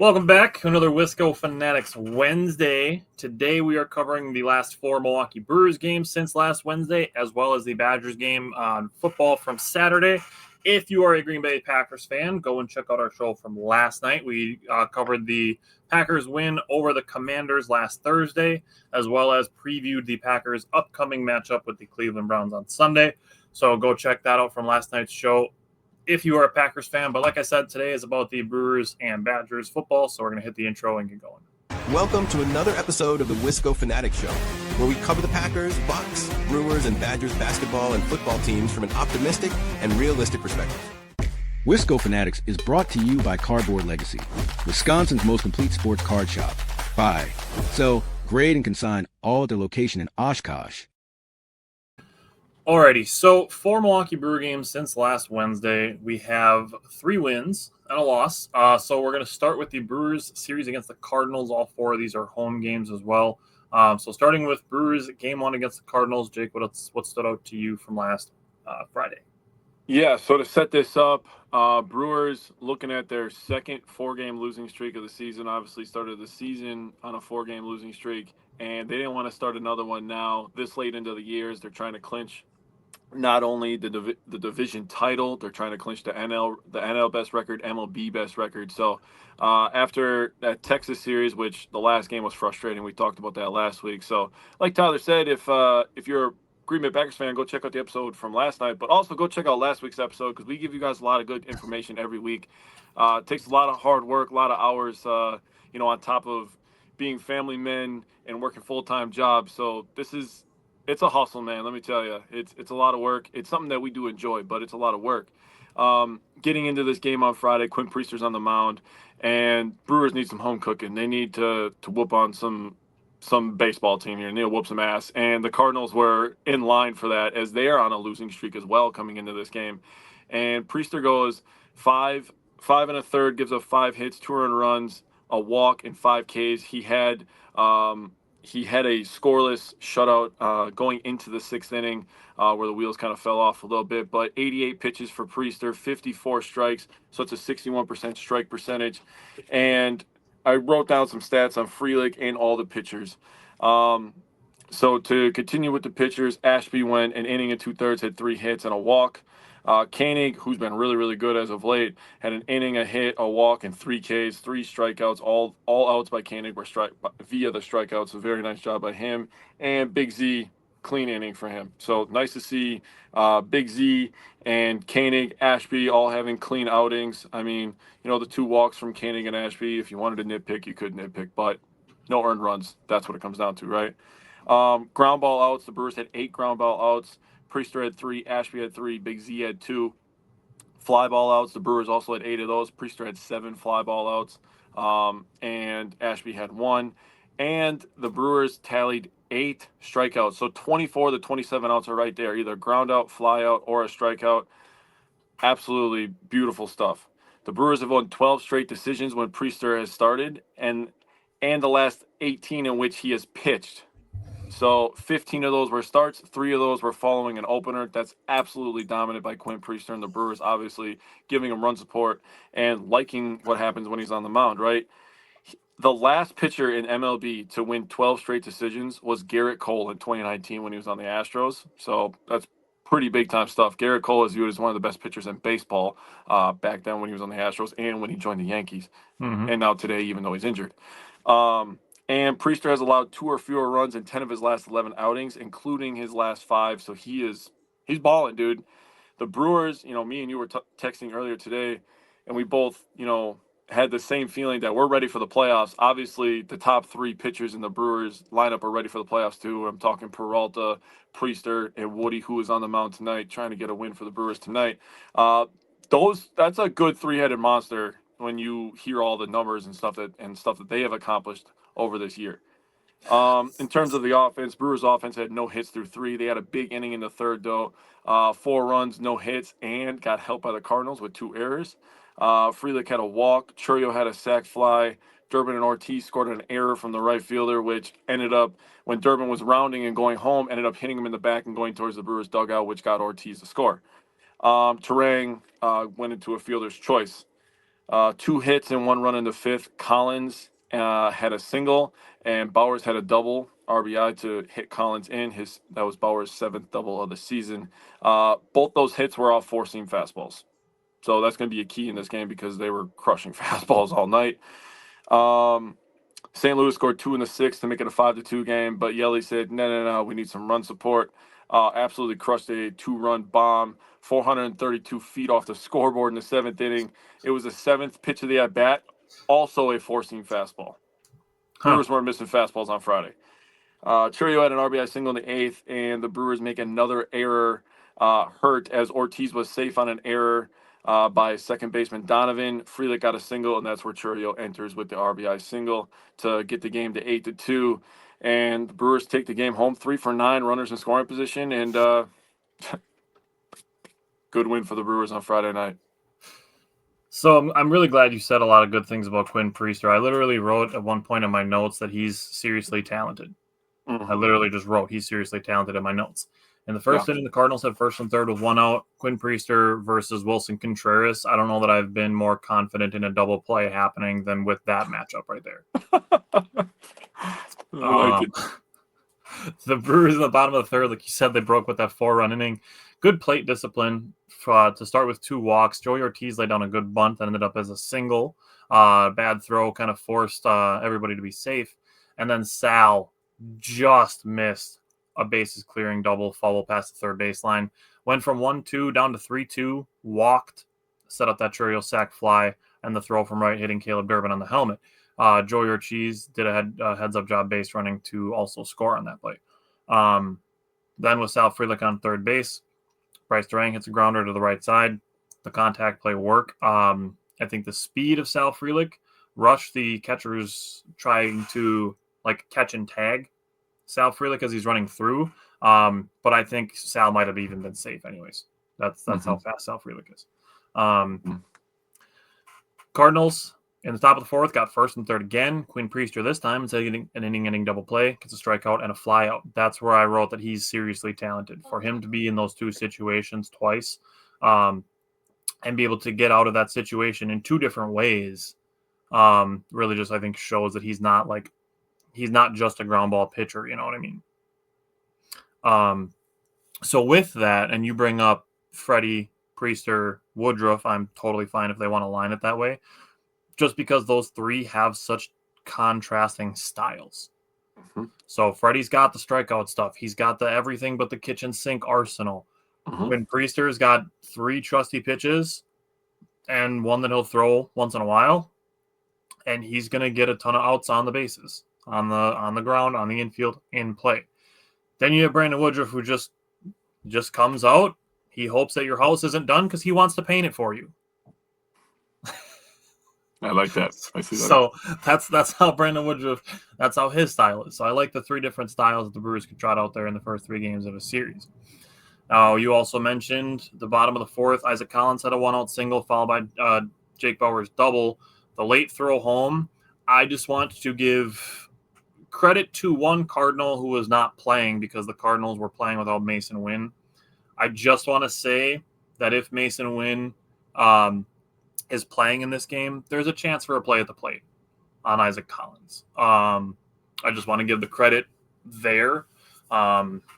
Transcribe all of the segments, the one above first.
Welcome back to another Wisco Fanatics Wednesday. Today we are covering the last four Milwaukee Brewers games since last Wednesday, as well as the Badgers game on football from Saturday. If you are a Green Bay Packers fan, go and check out our show from last night. We covered the Packers win over the Commanders last Thursday, as well as previewed the Packers' upcoming matchup with the Cleveland Browns on Sunday. So go check that out from last night's show if you are a Packers fan. But like I said, today is about the Brewers and Badgers football, so we're going to hit the intro and get going. Welcome to another episode of the Wisco Fanatics Show, where we cover the Packers, Bucks, Brewers, and Badgers basketball and football teams from an optimistic and realistic perspective. Wisco Fanatics is brought to you by Cardboard Legacy, Wisconsin's most complete sports card shop. Buy, sell, grade, and consign all at their location in Oshkosh. Alrighty, so 4 Milwaukee Brewer games since last Wednesday. We have 3 wins and a loss. So we're going to start with the Brewers series against the Cardinals. All 4 of these are home games as well. So starting with Brewers game 1 against the Cardinals, Jake, what stood out to you from last Friday? Yeah, so to set this up, Brewers looking at their second 4-game losing streak of the season. Obviously started the season on a 4-game losing streak, and they didn't want to start another one now. This late into the years, they're trying to clinch not only the division title, they're trying to clinch the NL best record, MLB best record. So after that Texas series, which the last game was frustrating, we talked about that last week. So like Tyler said, if you're a Green Bay Packers fan, go check out the episode from last night, but also go check out last week's episode because we give you guys a lot of good information every week. It takes a lot of hard work, a lot of hours, on top of being family men and working full-time jobs. So it's a hustle, man. Let me tell you, it's a lot of work. It's something that we do enjoy, but it's a lot of work. Getting into this game on Friday, Quinn Priester's on the mound, and Brewers need some home cooking. They need to whoop on some baseball team here. They need to whoop some ass, and the Cardinals were in line for that as they are on a losing streak as well coming into this game. And Priester goes 5 1/3, gives up 5 hits, 2 earned runs, a walk, and 5 Ks. He had a scoreless shutout going into the 6th inning where the wheels kind of fell off a little bit. But 88 pitches for Priester, 54 strikes, so it's a 61% strike percentage. And I wrote down some stats on Frelick and all the pitchers. So to continue with the pitchers, Ashby went an inning and 2/3, had 3 hits and a walk. Koenig, who's been really, really good as of late, had an inning, a hit, a walk, and 3 Ks, 3 strikeouts. All outs by Koenig were via the strikeouts. So very nice job by him. And Big Z, clean inning for him. So nice to see Big Z and Koenig, Ashby all having clean outings. I mean, the 2 walks from Koenig and Ashby, if you wanted to nitpick, you could nitpick, but no earned runs. That's what it comes down to, right? Ground ball outs. The Brewers had 8 ground ball outs. Priester had 3, Ashby had 3, Big Z had 2. Fly ball outs, the Brewers also had 8 of those. Priester had 7 fly ball outs, and Ashby had 1. And the Brewers tallied 8 strikeouts. So 24 of the 27 outs are right there, either ground out, fly out, or a strikeout. Absolutely beautiful stuff. The Brewers have won 12 straight decisions when Priester has started, and the last 18 in which he has pitched. So 15 of those were starts, 3 of those were following an opener. That's absolutely dominant by Quinn Priester, and the Brewers obviously giving him run support and liking what happens when he's on the mound, right? The last pitcher in MLB to win 12 straight decisions was Garrett Cole in 2019 when he was on the Astros. So that's pretty big-time stuff. Garrett Cole is viewed as one of the best pitchers in baseball back then when he was on the Astros and when he joined the Yankees. Mm-hmm. And now today, even though he's injured. And Priester has allowed 2 or fewer runs in 10 of his last 11 outings, including his last 5. So he's balling, dude. The Brewers, me and you were texting earlier today, and we both, had the same feeling that we're ready for the playoffs. Obviously, the top 3 pitchers in the Brewers lineup are ready for the playoffs too. I'm talking Peralta, Priester, and Woody, who is on the mound tonight, trying to get a win for the Brewers tonight. That's a good 3-headed monster when you hear all the numbers and stuff that they have accomplished over this year. In terms of the offense, Brewers offense had no hits through 3. They had a big inning in the 3rd, though. 4 runs, no hits, and got helped by the Cardinals with 2 errors. Frelick had a walk. Churio had a sac fly. Durbin and Ortiz scored an error from the right fielder, which ended up, when Durbin was rounding and going home, ended up hitting him in the back and going towards the Brewers dugout, which got Ortiz the score. Terang went into a fielder's choice. 2 hits and 1 run in the 5th. Collins had a single, and Bauers had a double RBI to hit Collins in. That was Bauers' 7th double of the season. Both those hits were off 4-seam fastballs. So that's going to be a key in this game because they were crushing fastballs all night. St. Louis scored 2 in the 6th to make it a 5-2 game, but Yelly said, no, we need some run support. Absolutely crushed a 2-run bomb, 432 feet off the scoreboard in the 7th inning. It was the 7th pitch of the at-bat, also a 4-seam fastball. Brewers weren't missing fastballs on Friday. Churio had an RBI single in the 8th, and the Brewers make another error hurt as Ortiz was safe on an error by second baseman Donovan. Frelick got a single, and that's where Churio enters with the RBI single to get the game to 8-2. And the Brewers take the game home, 3 for 9 runners in scoring position, and good win for the Brewers on Friday night. So I'm really glad you said a lot of good things about Quinn Priester. I literally wrote at one point in my notes that he's seriously talented. I literally just wrote he's seriously talented in my notes. In the first inning, the Cardinals had first and third with 1 out. Quinn Priester versus Wilson Contreras. I don't know that I've been more confident in a double play happening than with that matchup right there. I like it. The Brewers in the bottom of the third, like you said, they broke with that 4-run inning. Good plate discipline to start with 2 walks. Joey Ortiz laid down a good bunt that ended up as a single. Bad throw kind of forced everybody to be safe. And then Sal just missed a bases clearing double, foul past the third baseline. Went from 1-2 down to 3-2, walked, set up that Churio sac fly, and the throw from right hitting Caleb Durbin on the helmet. Joey Ortiz did a heads-up job base running to also score on that play. Then with Sal Frelick on third base, Bryce Durang hits a grounder to the right side. The contact play worked. I think the speed of Sal Frelick rushed the catchers trying to catch and tag Sal Frelick as he's running through. But I think Sal might have even been safe anyways. That's how fast Sal Frelick is. Cardinals in the top of the 4th got first and third again. Quinn Priester this time, instead of getting an inning double play, gets a strikeout and a flyout. That's where I wrote that he's seriously talented. For him to be in those 2 situations twice and be able to get out of that situation in 2 different ways really just, I think, shows that he's not just a ground ball pitcher. You know what I mean? So with that, and you bring up Freddie, Priester, Woodruff, I'm totally fine if they want to line it that way. Just because those 3 have such contrasting styles. So Freddie's got the strikeout stuff. He's got the everything but the kitchen sink arsenal. When Priester's got 3 trusty pitches and one that he'll throw once in a while, and he's going to get a ton of outs on the bases, on the ground, on the infield, in play. Then you have Brandon Woodruff, who just comes out. He hopes that your house isn't done because he wants to paint it for you. I like that. I see that. So that's how Brandon Woodruff, that's how his style is. So I like the 3 different styles that the Brewers could trot out there in the first 3 games of a series. Now, you also mentioned the bottom of the 4th, Isaac Collins had a 1-out single followed by Jake Bauer's double. The late throw home, I just want to give credit to one Cardinal who was not playing because the Cardinals were playing without Mason Wynn. I just want to say that if Mason Wynn is playing in this game, there's a chance for a play at the plate on Isaac Collins. I just want to give the credit there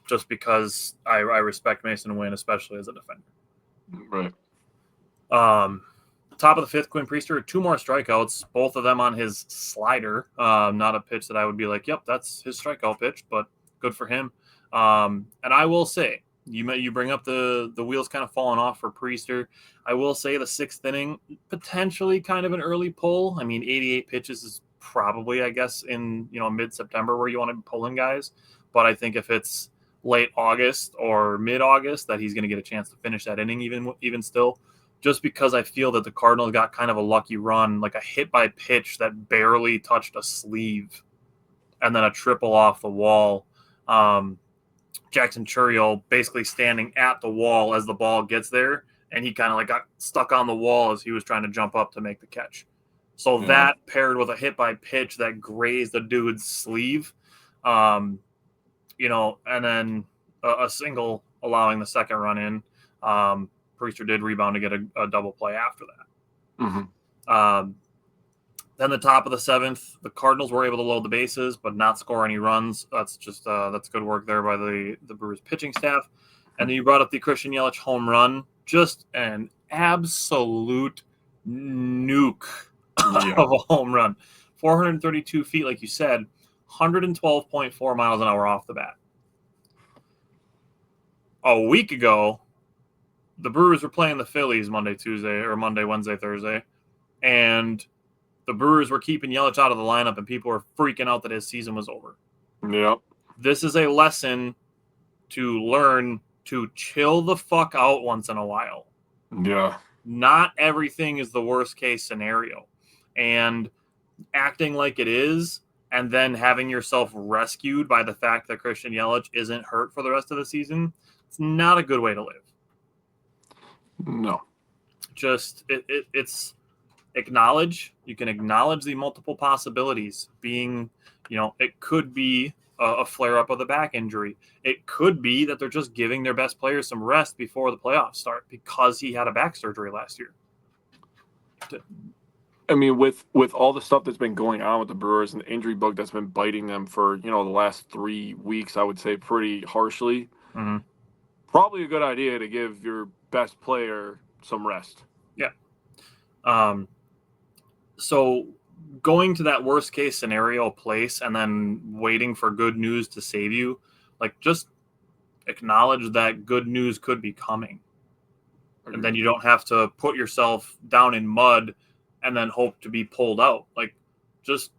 just because I respect Mason Wynn, especially as a defender. Right. Top of the 5th, Quinn Priester, 2 more strikeouts, both of them on his slider. Not a pitch that I would be like, yep, that's his strikeout pitch, but good for him. And I will say, you bring up the wheels kind of falling off for Priester. I will say the 6th inning, potentially kind of an early pull. I mean, 88 pitches is probably, I guess, in mid-September where you want to be pulling guys. But I think if it's late August or mid-August, that he's going to get a chance to finish that inning even still. Just because I feel that the Cardinals got kind of a lucky run, like a hit by pitch that barely touched a sleeve, and then a triple off the wall. Jackson Churio basically standing at the wall as the ball gets there, and he kind of got stuck on the wall as he was trying to jump up to make the catch. So that paired with a hit by pitch that grazed the dude's sleeve, and then a single allowing the second run in. Priester did rebound to get a double play after that. Then the top of the 7th, the Cardinals were able to load the bases but not score any runs. That's just that's good work there by the Brewers pitching staff. And then you brought up the Christian Yelich home run, just an absolute nuke of a home run. 432 feet, like you said, 112.4 miles an hour off the bat. A week ago, the Brewers were playing the Phillies Monday, Wednesday, Thursday, and the Brewers were keeping Yelich out of the lineup, and people were freaking out that his season was over. Yep. This is a lesson to learn to chill the fuck out once in a while. Yeah. Not everything is the worst case scenario. And acting like it is, and then having yourself rescued by the fact that Christian Yelich isn't hurt for the rest of the season, it's not a good way to live. No. Just, it's acknowledge. You can acknowledge the multiple possibilities being, it could be a flare-up of the back injury. It could be that they're just giving their best players some rest before the playoffs start because he had a back surgery last year. I mean, with all the stuff that's been going on with the Brewers and the injury bug that's been biting them for, the last 3 weeks, I would say pretty harshly, probably a good idea to give your best player some rest. Yeah. So going to that worst case scenario place and then waiting for good news to save you, like, just acknowledge that good news could be coming. And then you don't have to put yourself down in mud and then hope to be pulled out. Like, just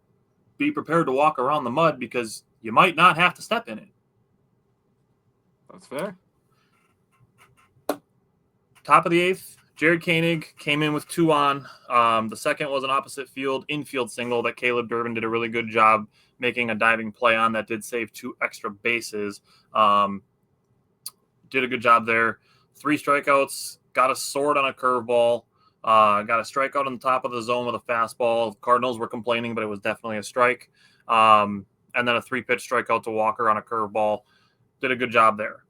be prepared to walk around the mud because you might not have to step in it. That's fair. Top of the 8th, Jared Koenig came in with 2 on. The second was an opposite field infield single that Caleb Durbin did a really good job making a diving play on that did save 2 extra bases. Did a good job there. 3 strikeouts, got a sword on a curveball, got a strikeout on the top of the zone with a fastball. Cardinals were complaining, but it was definitely a strike. And then a 3-pitch strikeout to Walker on a curveball. Did a good job there.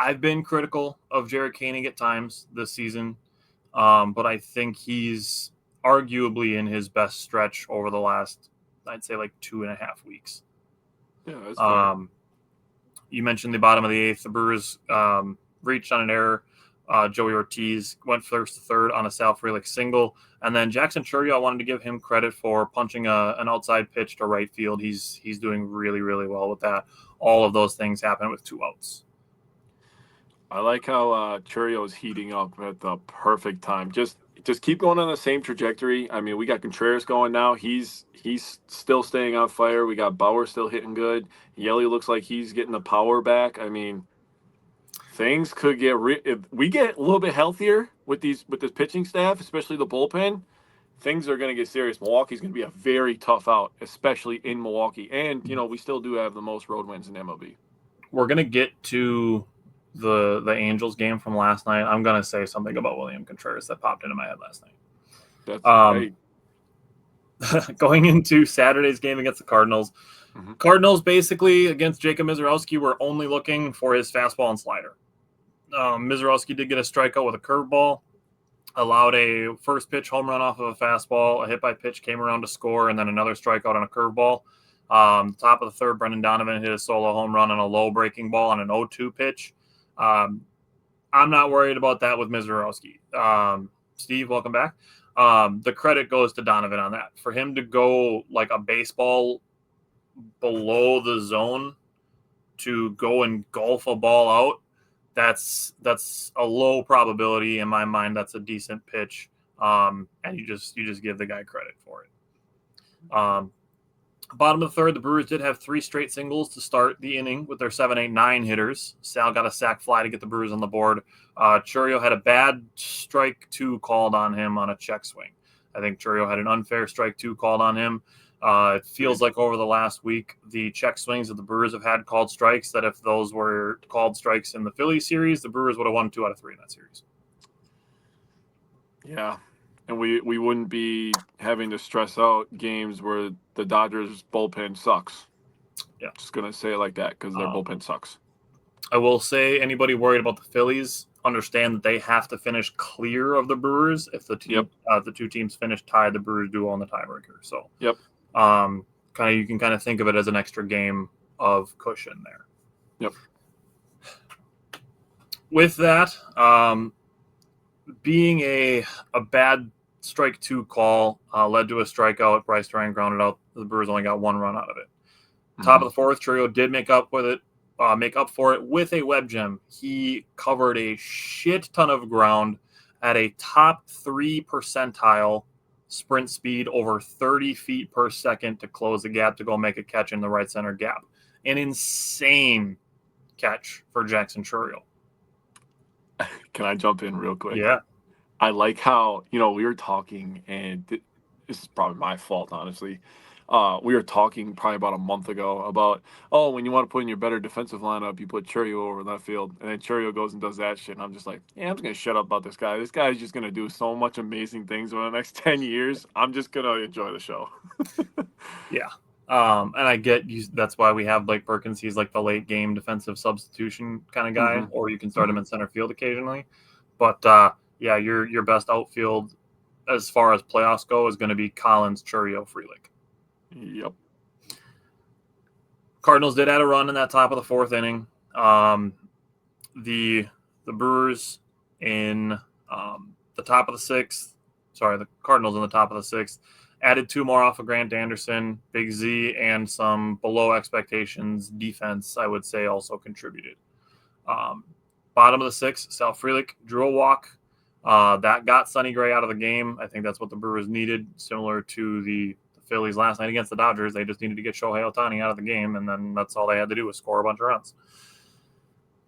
I've been critical of Jared Koenig at times this season, but I think he's arguably in his best stretch over the last, I'd say, like 2.5 weeks. Yeah, that's fair. You mentioned the bottom of the 8th. The Brewers reached on an error. Joey Ortiz went first to third on a Sal Frelick single. And then Jackson Chourio, I wanted to give him credit for punching an outside pitch to right field. He's doing really, really well with that. All of those things happen with 2 outs. I like how Chourio is heating up at the perfect time. Just keep going on the same trajectory. I mean, we got Contreras going now. He's still staying on fire. We got Bauer still hitting good. Yelly looks like he's getting the power back. I mean, things could get if we get a little bit healthier with this pitching staff, especially the bullpen. Things are going to get serious. Milwaukee's going to be a very tough out, especially in Milwaukee. And we still do have the most road wins in MLB. We're going to get to the Angels game from last night. I'm going to say something about William Contreras that popped into my head last night. That's right. Going into Saturday's game against the Cardinals, Cardinals basically against Jacob Mizorowski were only looking for his fastball and slider. Mizorowski did get a strikeout with a curveball, allowed a first pitch home run off of a fastball, a hit by pitch came around to score, and then another strikeout on a curveball. Top of the 3rd, Brendan Donovan hit a solo home run on a low breaking ball on an 0-2 pitch. I'm not worried about that with Mizorowski. Steve, welcome back. The credit goes to Donovan on that. For him to go like a baseball below the zone to go and golf a ball out, that's a low probability in my mind. That's a decent pitch, and you just give the guy credit for it. Bottom of the 3rd, the Brewers did have 3 straight singles to start the inning with their 7, 8, 9 hitters. Sal got a sac fly to get the Brewers on the board. Chourio had a bad strike 2 called on him on a check swing. I think Chourio had an unfair strike 2 called on him. It feels like over the last week, the check swings that the Brewers have had called strikes, that if those were called strikes in the Phillies series, the Brewers would have won 2 out of 3 in that series. Yeah. And we wouldn't be having to stress out games where the Dodgers bullpen sucks. Yeah. Just going to say it like that because their bullpen sucks. I will say, anybody worried about the Phillies, understand that they have to finish clear of the Brewers. If the two teams finish tied, the Brewers do on the tiebreaker. So you can kind of think of it as an extra game of cushion there. Yep. With that, being a bad strike two call led to a strikeout. Bryce Durant grounded out. The Brewers only got one run out of it. Top of the fourth, Chourio did make up for it with a web gem. He covered a shit ton of ground at a top 3 percentile sprint speed over 30 feet per second to close the gap to go make a catch in the right center gap. An insane catch for Jackson Chourio. Can I jump in real quick? Yeah. I like how, we were talking, and this is probably my fault, honestly. We were talking probably about a month ago about, when you want to put in your better defensive lineup, you put Chourio over left field, and then Chourio goes and does that shit, and I'm just like, I'm just going to shut up about this guy. This guy is just going to do so much amazing things over the next 10 years. I'm just going to enjoy the show. Yeah. And I get that's why we have Blake Perkins. He's like the late game defensive substitution kind of guy, or you can start him in center field occasionally. But your best outfield as far as playoffs go is going to be Collins, Chourio, Frelick. Yep. Cardinals did add a run in that top of the fourth inning. The Brewers in the top of the sixth. Sorry, the Cardinals in the top of the sixth. Added 2 more off of Grant Anderson, Big Z, and some below expectations defense, I would say, also contributed. Bottom of the sixth, Sal Frelick drew a walk. That got Sonny Gray out of the game. I think that's what the Brewers needed, similar to the Phillies last night against the Dodgers. They just needed to get Shohei Ohtani out of the game, and then that's all they had to do was score a bunch of runs.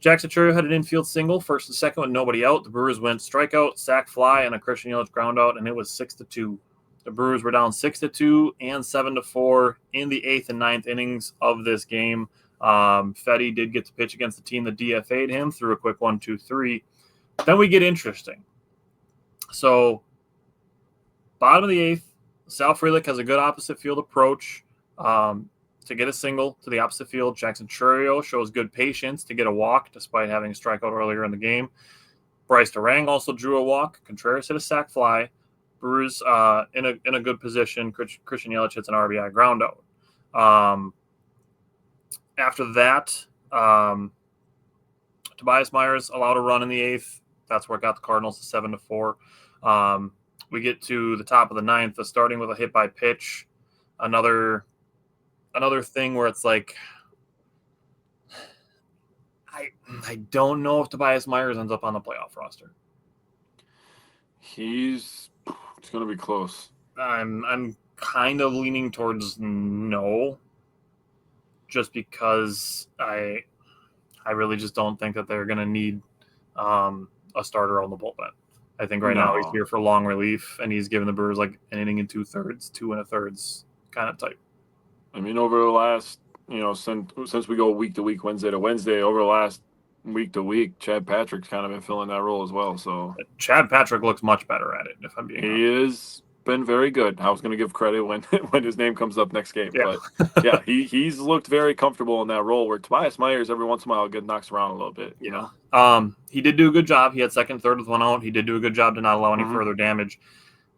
Jackson Chourio had an infield single, first and second with nobody out. The Brewers went strikeout, sac fly, and a Christian Yelich ground out, and it was 6-2. The Brewers were down 6-2 and 7-4 in the 8th and 9th innings of this game. Fetty did get to pitch against the team that DFA'd him through a quick 1-2-3. Then we get interesting. So, bottom of the 8th, Sal Frelick has a good opposite field approach to get a single to the opposite field. Jackson Chourio shows good patience to get a walk despite having a strikeout earlier in the game. Bryce Durant also drew a walk. Contreras hit a sac fly. Brewers in a good position. Christian Yelich hits an RBI ground out. After that, Tobias Myers allowed a run in the 8th. That's where it got the Cardinals to 7-4. We get to the top of the 9th, starting with a hit by pitch. Another thing where it's like, I don't know if Tobias Myers ends up on the playoff roster. It's going to be close. I'm kind of leaning towards no, just because I really just don't think that they're going to need a starter on the bullpen. I think now he's here for long relief, and he's giving the Brewers like an inning and 2/3, 2 1/3 kind of type. I mean, over the last, since we go week to week, Wednesday to Wednesday, over the last week to week, Chad Patrick's kind of been filling that role as well. So Chad Patrick looks much better at it, if I'm being honest. He has been very good. I was going to give credit when his name comes up next game. Yeah. But yeah, he's looked very comfortable in that role where Tobias Myers every once in a while gets knocked around a little bit. He did do a good job. He had second, third with one out. He did do a good job to not allow any further damage.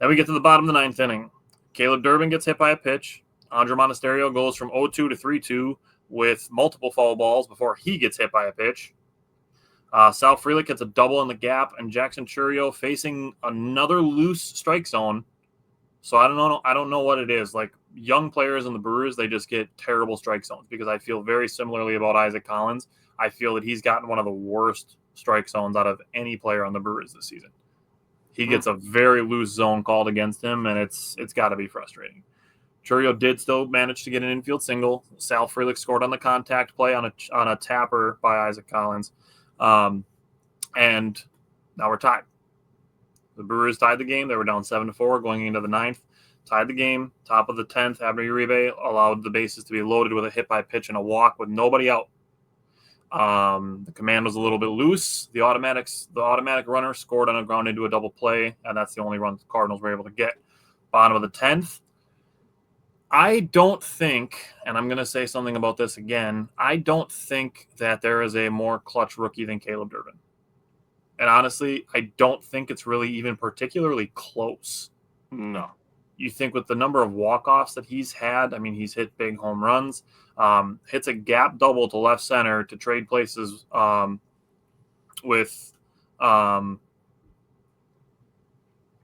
Then we get to the bottom of the 9th inning. Caleb Durbin gets hit by a pitch. Andre Monasterio goes from 0-2 to 3-2 with multiple foul balls before he gets hit by a pitch. Sal Frelick gets a double in the gap, and Jackson Chourio facing another loose strike zone. So I don't know what it is. Like, young players in the Brewers, they just get terrible strike zones, because I feel very similarly about Isaac Collins. I feel that he's gotten one of the worst strike zones out of any player on the Brewers this season. He gets a very loose zone called against him, and it's got to be frustrating. Chourio did still manage to get an infield single. Sal Frelick scored on the contact play on a tapper by Isaac Collins. And now we're tied. The Brewers tied the game. They were down 7-4 going into the 9th. Tied the game. Top of the 10th, Abner Uribe allowed the bases to be loaded with a hit by pitch and a walk with nobody out. The command was a little bit loose. The automatic runner scored on a ground into a double play, and that's the only run the Cardinals were able to get. Bottom of the 10th. I don't think, and I'm going to say something about this again, I don't think that there is a more clutch rookie than Caleb Durbin. And honestly, I don't think it's really even particularly close. No. You think with the number of walk-offs that he's had, I mean, he's hit big home runs, hits a gap double to left center to trade places with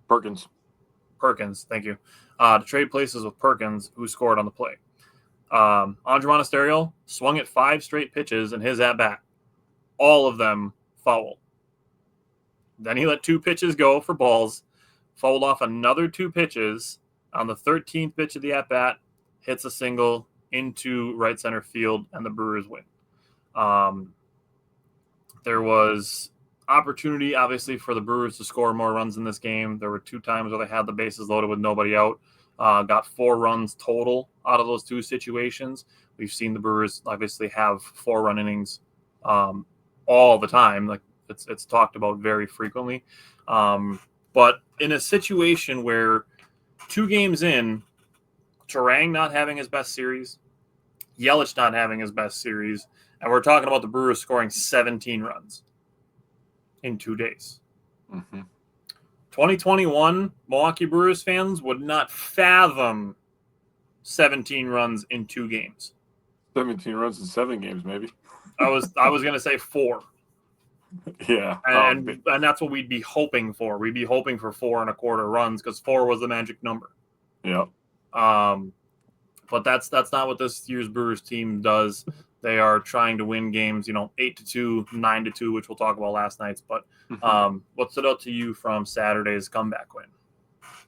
Perkins, thank you. To trade places with Perkins, who scored on the play. Andre Monasterio swung at 5 straight pitches in his at-bat. All of them foul. Then he let 2 pitches go for balls, fouled off another 2 pitches. On the 13th pitch of the at-bat, hits a single into right center field, and the Brewers win. There was opportunity, obviously, for the Brewers to score more runs in this game. There were 2 times where they had the bases loaded with nobody out. Got 4 runs total out of those 2 situations. We've seen the Brewers obviously have 4-run innings all the time. Like it's talked about very frequently. But in a situation where 2 games in, Turang not having his best series, Yelich not having his best series, and we're talking about the Brewers scoring 17 runs in 2 days. Mm-hmm. 2021 Milwaukee Brewers fans would not fathom 17 runs in 2 games. 17 runs in 7 games, maybe. I was going to say 4. Yeah. And that's what we'd be hoping for. We'd be hoping for 4 1/4 runs because 4 was the magic number. Yeah. But that's not what this year's Brewers team does. They are trying to win games, 8-2, 9-2, which we'll talk about last night's. But what stood out to you from Saturday's comeback win?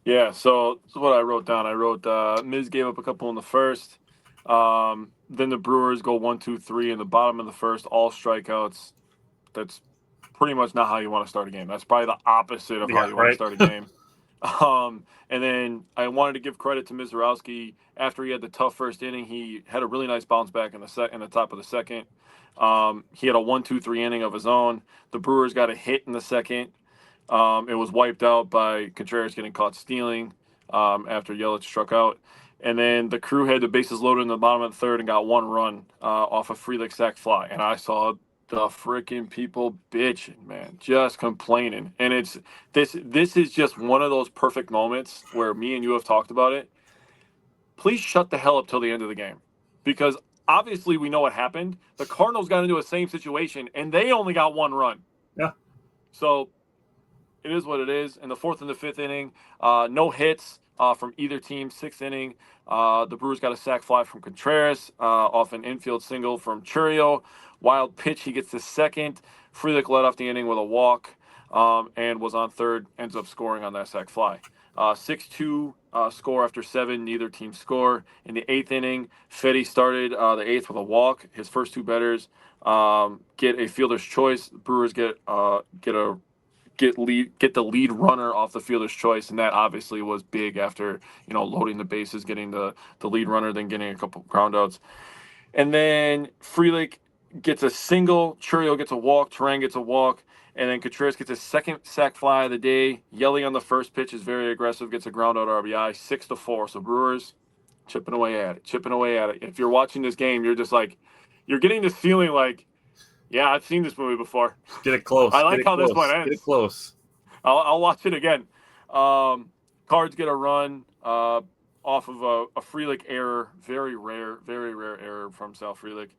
Yeah, so this is what I wrote down. I wrote Miz gave up a couple in the first. Then the Brewers go 1-2-3 in the bottom of the first, all strikeouts. That's pretty much not how you want to start a game. That's probably the opposite of how you want to start a game. And then I wanted to give credit to Mizorowski. After he had the tough first inning, he had a really nice bounce back in the top of the second. He had a 1-2-3 inning of his own. The Brewers got a hit in the second. It was wiped out by Contreras getting caught stealing after Yelich struck out. And then the crew had the bases loaded in the bottom of the third and got 1 run off a Frelick sac fly. And I saw the freaking people bitching, man, just complaining. And it's this is just one of those perfect moments where me and you have talked about it. Please shut the hell up till the end of the game, because obviously we know what happened. The Cardinals got into the same situation and they only got 1 run. Yeah. So it is what it is. In the 4th and the 5th inning, no hits from either team. 6th inning, the Brewers got a sac fly from Contreras off an infield single from Churio. Wild pitch, he gets the second. Frelick led off the inning with a walk and was on third, ends up scoring on that sac fly. 6-2 score after 7, neither team score. In the 8th inning, Fetty started the 8th with a walk. His first 2 batters get a fielder's choice. The Brewers get the lead runner off the fielder's choice, and that obviously was big after loading the bases, getting the lead runner, then getting a couple ground outs. And then Frelick gets a single, Churio gets a walk, Turang gets a walk, and then Contreras gets his second sac fly of the day. Yelly on the first pitch is very aggressive, gets a ground out RBI, 6-4. So Brewers chipping away at it. If you're watching this game, you're just like, you're getting this feeling like, yeah, I've seen this movie before. Get it close. I like how this one ends. Get it close. I'll watch it again. Cards get a run off of a Frelick error, very rare error from Sal Frelick.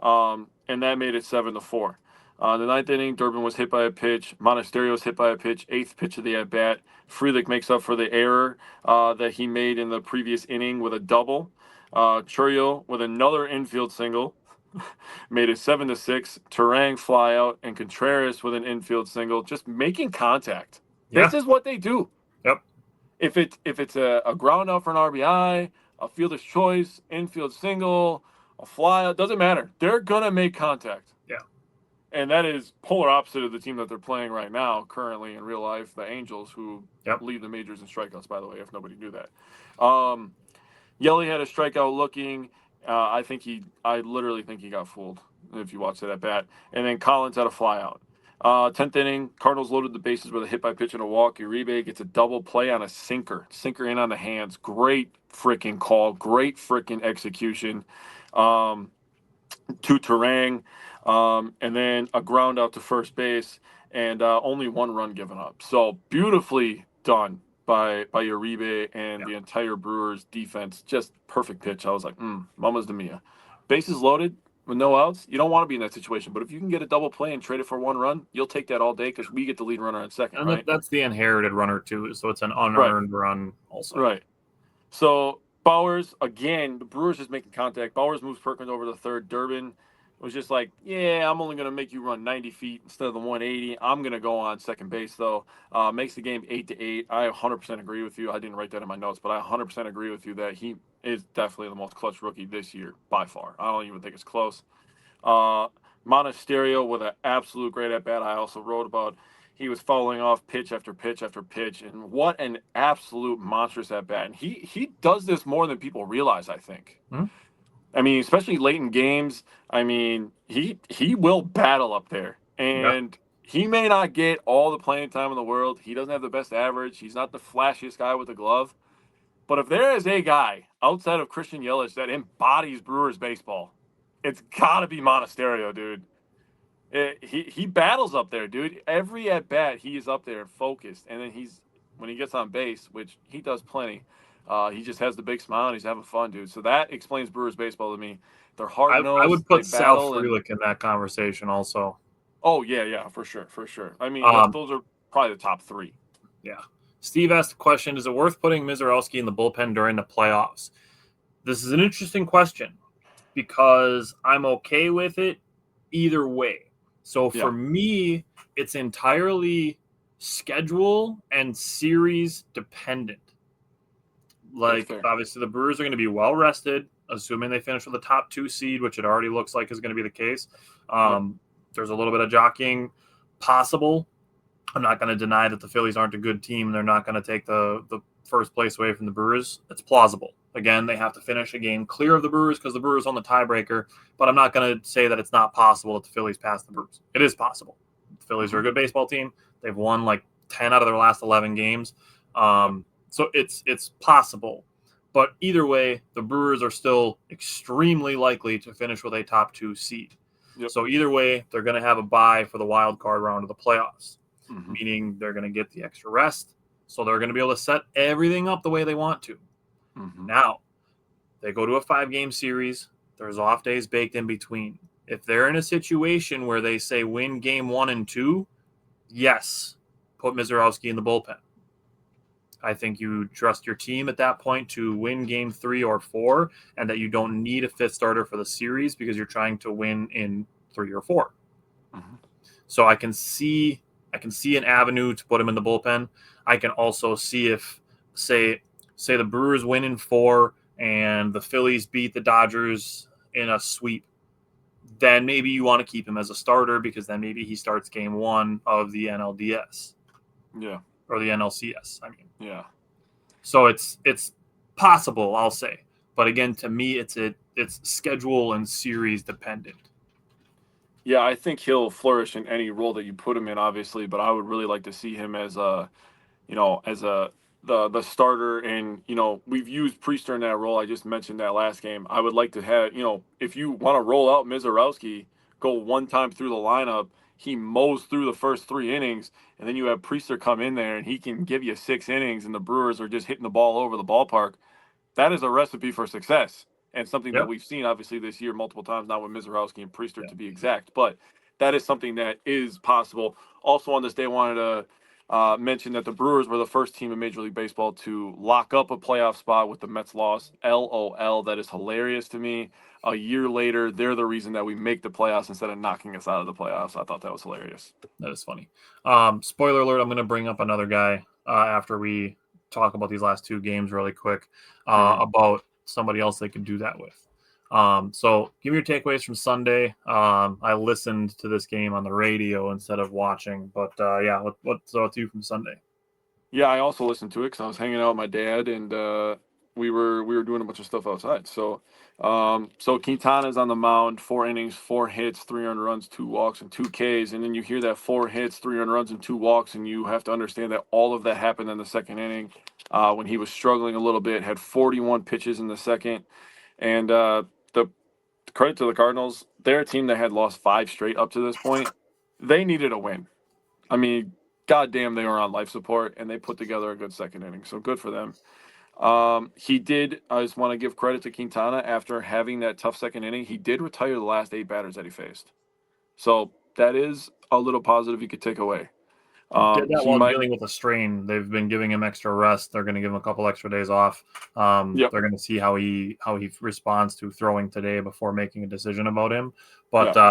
And that made it 7-4. The 9th inning, Durbin was hit by a pitch. Monasterio was hit by a pitch. 8th pitch of the at-bat. Frelick makes up for the error that he made in the previous inning with a double. Churio with another infield single made it 7-6. Turang fly out, and Contreras with an infield single, just making contact. Yeah. This is what they do. Yep. If it's a ground out for an RBI, a fielder's choice, infield single, a fly out, doesn't matter. They're gonna make contact. Yeah. And that is polar opposite of the team that they're playing right now, currently in real life, the Angels, who lead the majors in strikeouts, by the way, if nobody knew that. Yelly had a strikeout looking. I literally think he got fooled if you watch that at bat. And then Collins had a fly out. 10th inning, Cardinals loaded the bases with a hit by pitch and a walk. Uribe gets a double play on a sinker in on the hands. Great freaking call. Great freaking execution. To Turang. And then a ground out to first base. and only 1 run given up. So beautifully done by Uribe and the entire Brewers defense. Just perfect pitch. I was like, mama's de mia. Bases loaded with no outs. You don't want to be in that situation, but if you can get a double play and trade it for 1 run, you'll take that all day because we get the lead runner on second, And right? that's the inherited runner too, so it's an unearned run also. Right. So Bowers, again, the Brewers just making contact. Bowers moves Perkins over to third. Durbin was just like, yeah, I'm only going to make you run 90 feet instead of the 180. I'm going to go on second base, though. Makes the game 8-8. I 100% agree with you. I didn't write that in my notes, but I 100% agree with you that he is definitely the most clutch rookie this year by far. I don't even think it's close. Monasterio with an absolute great at-bat. I also wrote about he was fouling off pitch after pitch after pitch, and what an absolute monstrous at-bat. And he does this more than people realize, I think. Hmm? I mean, especially late in games. I mean, he will battle up there, and he may not get all the playing time in the world. He doesn't have the best average. He's not the flashiest guy with the glove. But if there is a guy outside of Christian Yelich that embodies Brewers baseball, it's got to be Monasterio, dude. He battles up there, dude. Every at bat, he is up there focused, and then when he gets on base, which he does plenty, he just has the big smile and he's having fun, dude. So that explains Brewers baseball to me. They're hard nosed. I would put they Sal battle Frelick in that conversation also. Oh yeah, for sure. I mean, those are probably the top 3. Yeah. Steve asked the question: is it worth putting Mizorowski in the bullpen during the playoffs? This is an interesting question because I'm okay with it either way. So for me, it's entirely schedule and series dependent. Like, obviously, the Brewers are going to be well rested, assuming they finish with a top 2 seed, which it already looks like is going to be the case. There's a little bit of jockeying possible. I'm not going to deny that the Phillies aren't a good team and they're not going to take the first place away from the Brewers. It's plausible. Again, they have to finish a game clear of the Brewers because the Brewers on the tiebreaker, but I'm not going to say that it's not possible that the Phillies pass the Brewers. It is possible. The Phillies are a good baseball team. They've won like 10 out of their last 11 games. So it's possible. But either way, the Brewers are still extremely likely to finish with a top 2 seed. So either way, they're going to have a bye for the wild card round of the playoffs, meaning they're going to get the extra rest. So they're going to be able to set everything up the way they want to. Now, they go to a 5-game series. There's off days baked in between. If they're in a situation where they say win game 1 and 2, yes, put Mizorowski in the bullpen. I think you trust your team at that point to win game 3 or 4, and that you don't need a 5th starter for the series because you're trying to win in 3 or 4. So I can see an avenue to put him in the bullpen. I can also see if, say the Brewers win in 4 and the Phillies beat the Dodgers in a sweep, then maybe you want to keep him as a starter because then maybe he starts game 1 of the NLDS. Yeah. Or the NLCS, I mean. Yeah. So it's possible, I'll say. But again, to me, it's schedule and series dependent. Yeah, I think he'll flourish in any role that you put him in, obviously. But I would really like to see him as the starter. And we've used Priester in that role. I just mentioned that last game. I would like to have if you want to roll out Mizorowski, go one time through the lineup. He mows through the first 3 innings, and then you have Priester come in there, and he can give you 6 innings, and the Brewers are just hitting the ball over the ballpark. That is a recipe for success, and something that we've seen, obviously, this year multiple times, not with Mizorowski and Priester to be exact, but that is something that is possible. Also on this day, I wanted to mention that the Brewers were the first team in Major League Baseball to lock up a playoff spot with the Mets loss. LOL, that is hilarious to me. A year later, they're the reason that we make the playoffs instead of knocking us out of the playoffs. I thought that was hilarious. That is funny. Spoiler alert, I'm going to bring up another guy after we talk about these last 2 games really quick about somebody else they could do that with. So give me your takeaways from Sunday. I listened to this game on the radio instead of watching, but what's you from Sunday? Yeah, I also listened to it because I was hanging out with my dad, and we were doing a bunch of stuff outside. So Quintana's on the mound, 4 innings, 4 hits, 3 earned runs, 2 walks, and 2 Ks. And then you hear that 4 hits, 3 earned runs, and 2 walks, and you have to understand that all of that happened in the second inning when he was struggling a little bit. Had 41 pitches in the second, and the credit to the Cardinals, they're a team that had lost 5 straight up to this point. They needed a win. I mean, goddamn, they were on life support, and they put together a good second inning. So good for them. He did. I just want to give credit to Quintana after having that tough second inning. He did retire the last 8 batters that he faced. So that is a little positive you could take away. He did that He while might. dealing with a strain. They've been giving him extra rest. They're going to give him a couple extra days off. Yep. They're going to see how he responds to throwing today before making a decision about him. But Yeah.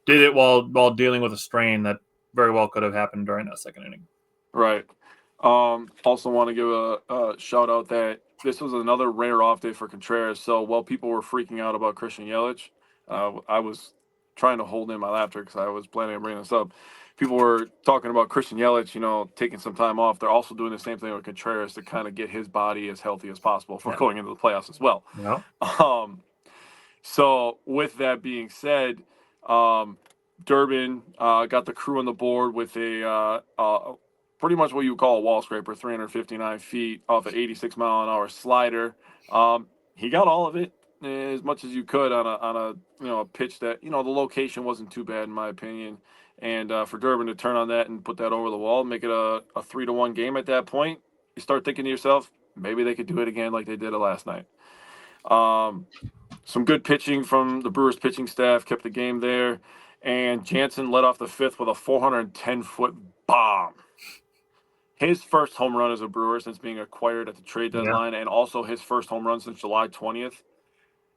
did it while dealing with a strain that very well could have happened during that second inning. Right. Also want to give a shout out that this was another rare off day for Contreras. So while people were freaking out about Christian Yelich, I was trying to hold in my laughter because I was planning on bringing this up. People were talking about Christian Yelich, taking some time off. They're also doing the same thing with Contreras to kind of get his body as healthy as possible for going into the playoffs as well. Yeah. So with that being said, Durbin got the crew on the board with a pretty much what you would call a wall scraper, 359 feet off an 86-mile-an-hour slider. He got all of it as much as you could on a pitch that the location wasn't too bad in my opinion. And for Durbin to turn on that and put that over the wall, make it a 3-1 game at that point, you start thinking to yourself, maybe they could do it again like they did it last night. Some good pitching from the Brewers pitching staff kept the game there, and Jansen led off the 5th with a 410-foot bomb. His first home run as a Brewer since being acquired at the trade deadline, and also his first home run since July 20th.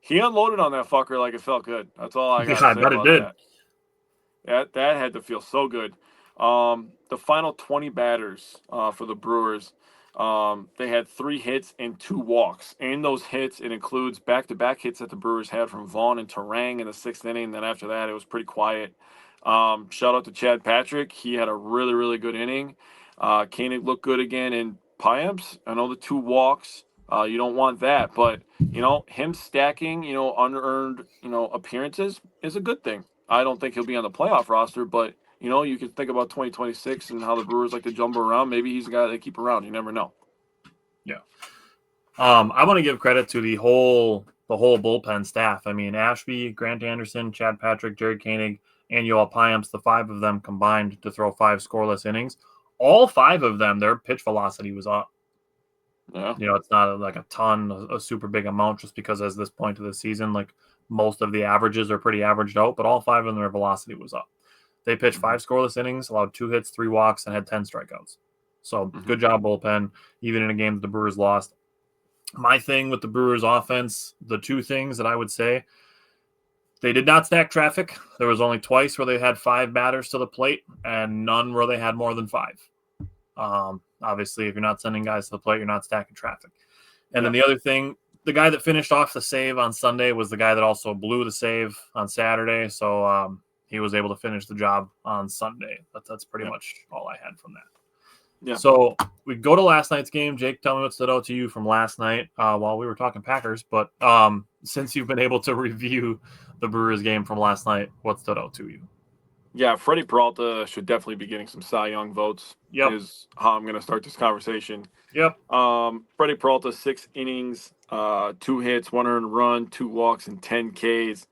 He unloaded on that fucker like it felt good. That's all I got to say about that. That had to feel so good. The final 20 batters for the Brewers, they had 3 hits and 2 walks. In those hits, it includes back-to-back hits that the Brewers had from Vaughn and Terang in the 6th inning. Then after that, it was pretty quiet. Shout out to Chad Patrick. He had a really, really good inning. Koenig looked good again. And Piamps, I know the 2 walks. You don't want that. But, him stacking, unearned, appearances is a good thing. I don't think he'll be on the playoff roster, but you can think about 2026 and how the Brewers like to jumble around. Maybe he's the guy they keep around. You never know. Yeah. I want to give credit to the whole bullpen staff. I mean, Ashby, Grant Anderson, Chad Patrick, Jared Koenig, and Yoel Piamps, the 5 of them combined to throw 5 scoreless innings. All 5 of them, their pitch velocity was up. Yeah. It's not like a ton, a super big amount, just because at this point of the season, like most of the averages are pretty averaged out, but all 5 of them, their velocity was up. They pitched 5 scoreless innings, allowed 2 hits, 3 walks, and had 10 strikeouts. So good job, bullpen, even in a game that the Brewers lost. My thing with the Brewers offense, the 2 things that I would say, they did not stack traffic. There was only twice where they had 5 batters to the plate and none where they had more than 5. Obviously, if you're not sending guys to the plate, you're not stacking traffic. And then the other thing, the guy that finished off the save on Sunday was the guy that also blew the save on Saturday. So he was able to finish the job on Sunday. That's pretty much all I had from that. Yeah. So we go to last night's game. Jake, tell me what stood out to you from last night while we were talking Packers. But since you've been able to review the Brewers game from last night, what stood out to you? Yeah, Freddie Peralta should definitely be getting some Cy Young votes. Yep. Is how I'm going to start this conversation. Yep. Freddie Peralta, 6 innings, 2 hits, 1 earned run, 2 walks, and 10 Ks.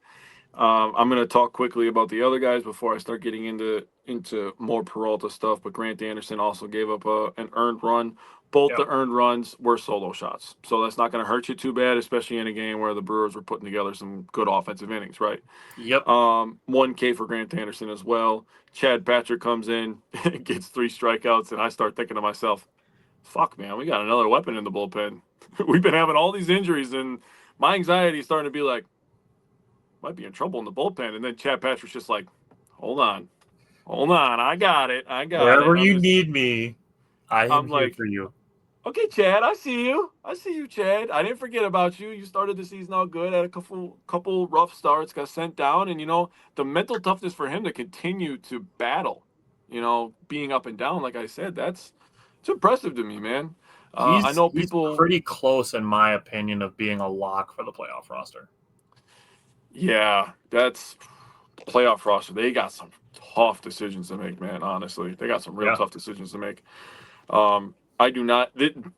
I'm going to talk quickly about the other guys before I start getting into more Peralta stuff. But Grant Anderson also gave up an earned run. Both the earned runs were solo shots. So that's not going to hurt you too bad, especially in a game where the Brewers were putting together some good offensive innings, right? Yep. 1K for Grant Anderson as well. Chad Patrick comes in, gets 3 strikeouts, and I start thinking to myself, fuck, man, we got another weapon in the bullpen. We've been having all these injuries, and my anxiety is starting to be like, might be in trouble in the bullpen. And then Chad Patrick's just like, hold on, I got it. Wherever you need me, I'm here like, for you. Okay, Chad, I see you, Chad. I didn't forget about you. You started the season all good, had a couple rough starts, got sent down, and the mental toughness for him to continue to battle, being up and down, like I said, it's impressive to me, man. I know people he's pretty close, in my opinion, of being a lock for the playoff roster. Yeah, that's the playoff roster. They got some tough decisions to make, man. Honestly, they got some real tough decisions to make. I do not.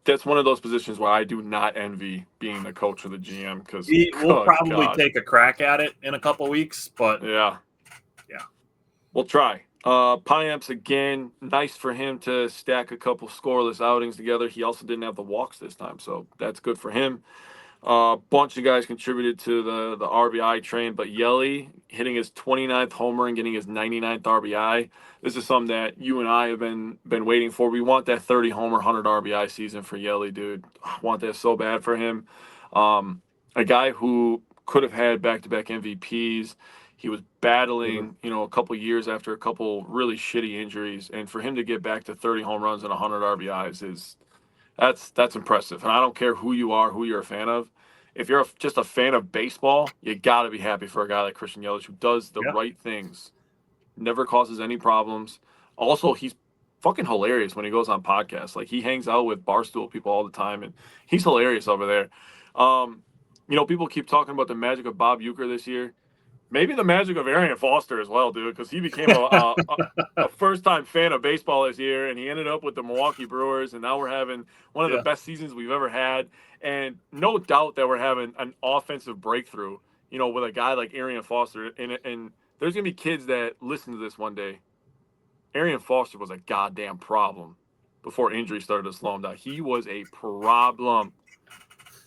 That's one of those positions where I do not envy being the coach or the GM because we'll probably take a crack at it in a couple weeks. But yeah, we'll try. Piamps, again, nice for him to stack a couple scoreless outings together. He also didn't have the walks this time, so that's good for him. A bunch of guys contributed to the RBI train, but Yelly hitting his 29th homer and getting his 99th RBI. This is something that you and I have been waiting for. We want that 30 homer, 100 RBI season for Yelly, dude. I want that so bad for him. A guy who could have had back-to-back MVPs. He was battling, a couple years after a couple really shitty injuries, and for him to get back to 30 home runs and 100 RBIs is that's impressive. And I don't care who you are, who you're a fan of. If you're just a fan of baseball, you got to be happy for a guy like Christian Yelich who does the right things, never causes any problems. Also, he's fucking hilarious when he goes on podcasts. Like, he hangs out with Barstool people all the time, and he's hilarious over there. People keep talking about the magic of Bob Uecker this year. Maybe the magic of Arian Foster as well, dude, because he became a first-time fan of baseball this year, and he ended up with the Milwaukee Brewers, and now we're having one of the best seasons we've ever had. And no doubt that we're having an offensive breakthrough, with a guy like Arian Foster. And there's going to be kids that listen to this one day. Arian Foster was a goddamn problem before injury started to slow him down. He was a problem.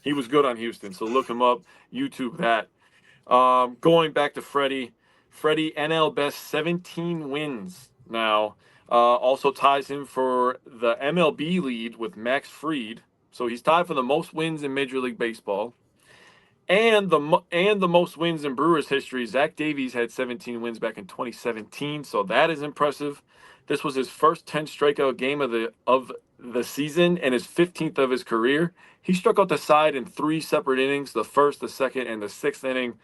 He was good on Houston, so look him up, YouTube that. Going back to Freddie NL best 17 wins now. Also ties him for the MLB lead with Max Fried. So he's tied for the most wins in Major League Baseball. And the most wins in Brewers history. Zach Davies had 17 wins back in 2017, so that is impressive. This was his first 10 strikeout game of the season and his 15th of his career. He struck out the side in 3 separate innings, the first, the second, and the 6th inning.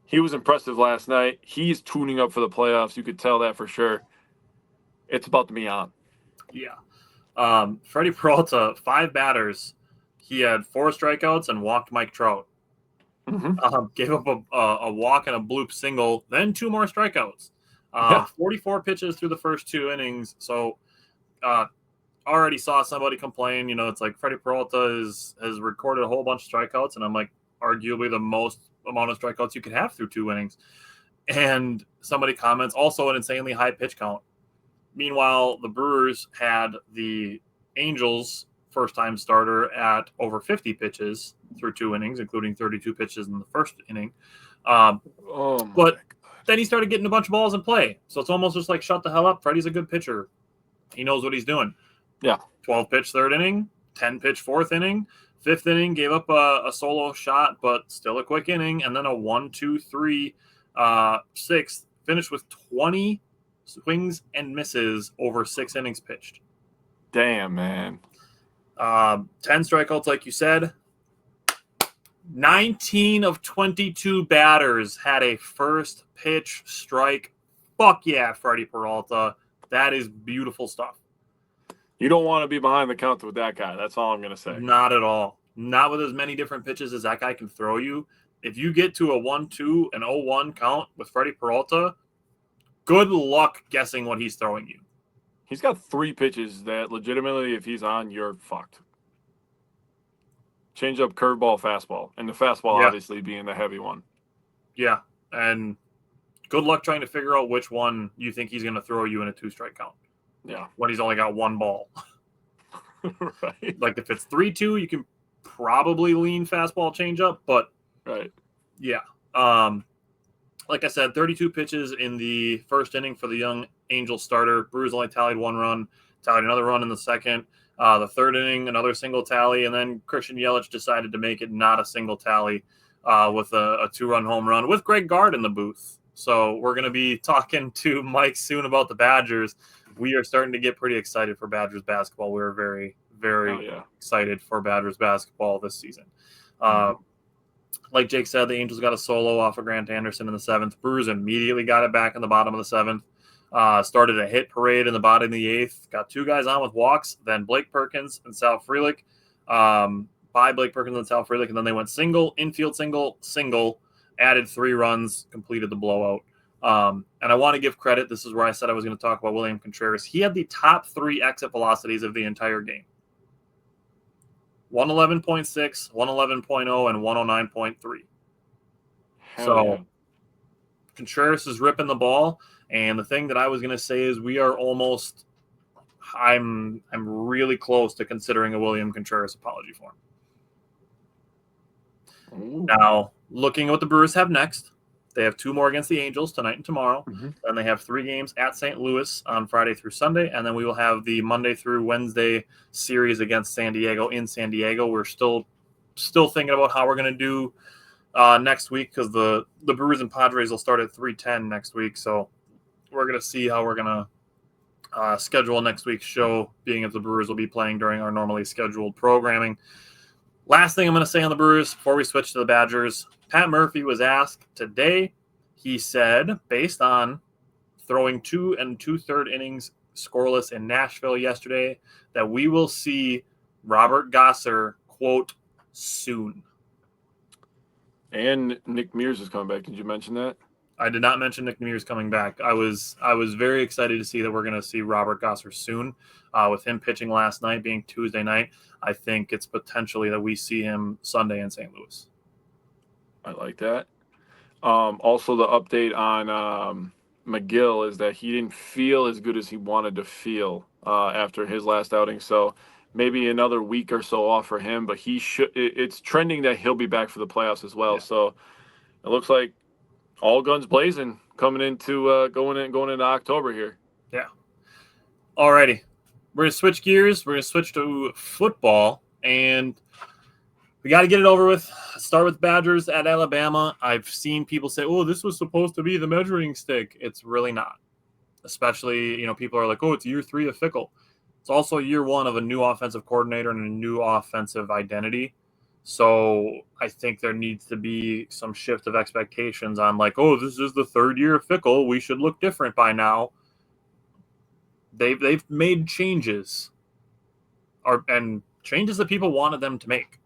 He was impressive last night. He's tuning up for the playoffs. You could tell that for sure. It's about to be on. Yeah. Freddie Peralta, 5 batters. He had 4 strikeouts and walked Mike Trout. Gave up a walk and a bloop single, then 2 more strikeouts. 44 pitches through the first 2 innings. So already saw somebody complain. It's like Freddie Peralta has recorded a whole bunch of strikeouts, and I'm like, arguably the most amount of strikeouts you could have through 2 innings. And somebody comments, also an insanely high pitch count. Meanwhile, the Brewers had the Angels first-time starter at over 50 pitches through 2 innings, including 32 pitches in the first inning. But then he started getting a bunch of balls in play. So it's almost just like, shut the hell up. Freddie's a good pitcher. He knows what he's doing. Yeah. 12-pitch third inning, 10-pitch fourth inning. 5th inning, gave up a solo shot, but still a quick inning, and then a 1-2-3 6th, finished with 20 swings and misses over 6 innings pitched. Damn, man. 10 strikeouts, like you said. 19 of 22 batters had a first pitch strike. Fuck yeah, Freddie Peralta. That is beautiful stuff. You don't want to be behind the counter with that guy. That's all I'm going to say. Not at all. Not with as many different pitches as that guy can throw you. If you get to a 1-2 and 0-1 count with Freddie Peralta, good luck guessing what he's throwing you. He's got 3 pitches that legitimately, if he's on, you're fucked. Change up, curveball, fastball. And the fastball obviously being the heavy one. Yeah. And good luck trying to figure out which one you think he's going to throw you in a 2-strike count. Yeah. When he's only got 1 ball. Right. Like if it's 3-2, you can probably lean fastball changeup, but right. Yeah. Like I said, 32 pitches in the first inning for the young Angels starter. Brewers only tallied 1 run, tallied another run in the second. The 3rd inning, another single tally, and then Christian Yelich decided to make it not a single tally with a 2-run home run with Greg Gard in the booth. So we're going to be talking to Mike soon about the Badgers. We are starting to get pretty excited for Badgers basketball. We're very, very excited for Badgers basketball this season. Like Jake said, the Angels got a solo off of Grant Anderson in the 7th. Brewers immediately got it back in the bottom of the 7th. Started a hit parade in the bottom of the 8th. Got 2 guys on with walks, then Blake Perkins and Sal Frelick. By Blake Perkins and Sal Frelick, and then they went single, infield single, added 3 runs, completed the blowout. And I want to give credit. This is where I said I was going to talk about William Contreras. He had the top 3 exit velocities of the entire game. 111.6, 111.0, and 109.3. So Contreras is ripping the ball. And the thing that I was going to say is we are almost – I'm really close to considering a William Contreras apology form. Ooh. Now, looking at what the Brewers have next, they have 2 more against the Angels tonight and tomorrow. Mhm. Then they have 3 games at St. Louis on Friday through Sunday. And then we will have the Monday through Wednesday series against San Diego in San Diego. We're still thinking about how we're going to do next week because the Brewers and Padres will start at 3:10 next week. So we're going to see how we're going to schedule next week's show, being as the Brewers will be playing during our normally scheduled programming. Last thing I'm going to say on the Brewers before we switch to the Badgers, Pat Murphy was asked today. He said, based on throwing 2 2/3 innings scoreless in Nashville yesterday, that we will see Robert Gosser, quote, soon. And Nick Mears is coming back. Did you mention that? I did not mention Nick Mears coming back. I was very excited to see that we're going to see Robert Gosser soon. With him pitching last night being Tuesday night, I think it's potentially that we see him Sunday in St. Louis. I like that. Also, the update on McGill is that he didn't feel as good as he wanted to feel after his last outing. So maybe another week or so off for him, but he should. It's trending that he'll be back for the playoffs as well. Yeah. So it looks like all guns blazing coming into going into October here. Yeah. Alrighty. We're going to switch gears. We're going to switch to football, and we got to get it over with. Start with Badgers at Alabama. I've seen people say, oh, this was supposed to be the measuring stick. It's really not. Especially, people are like, oh, it's year 3 of Fickle. It's also year 1 of a new offensive coordinator and a new offensive identity. So I think there needs to be some shift of expectations on like, oh, this is the 3rd year of Fickle. We should look different by now. They've made changes, and changes that people wanted them to make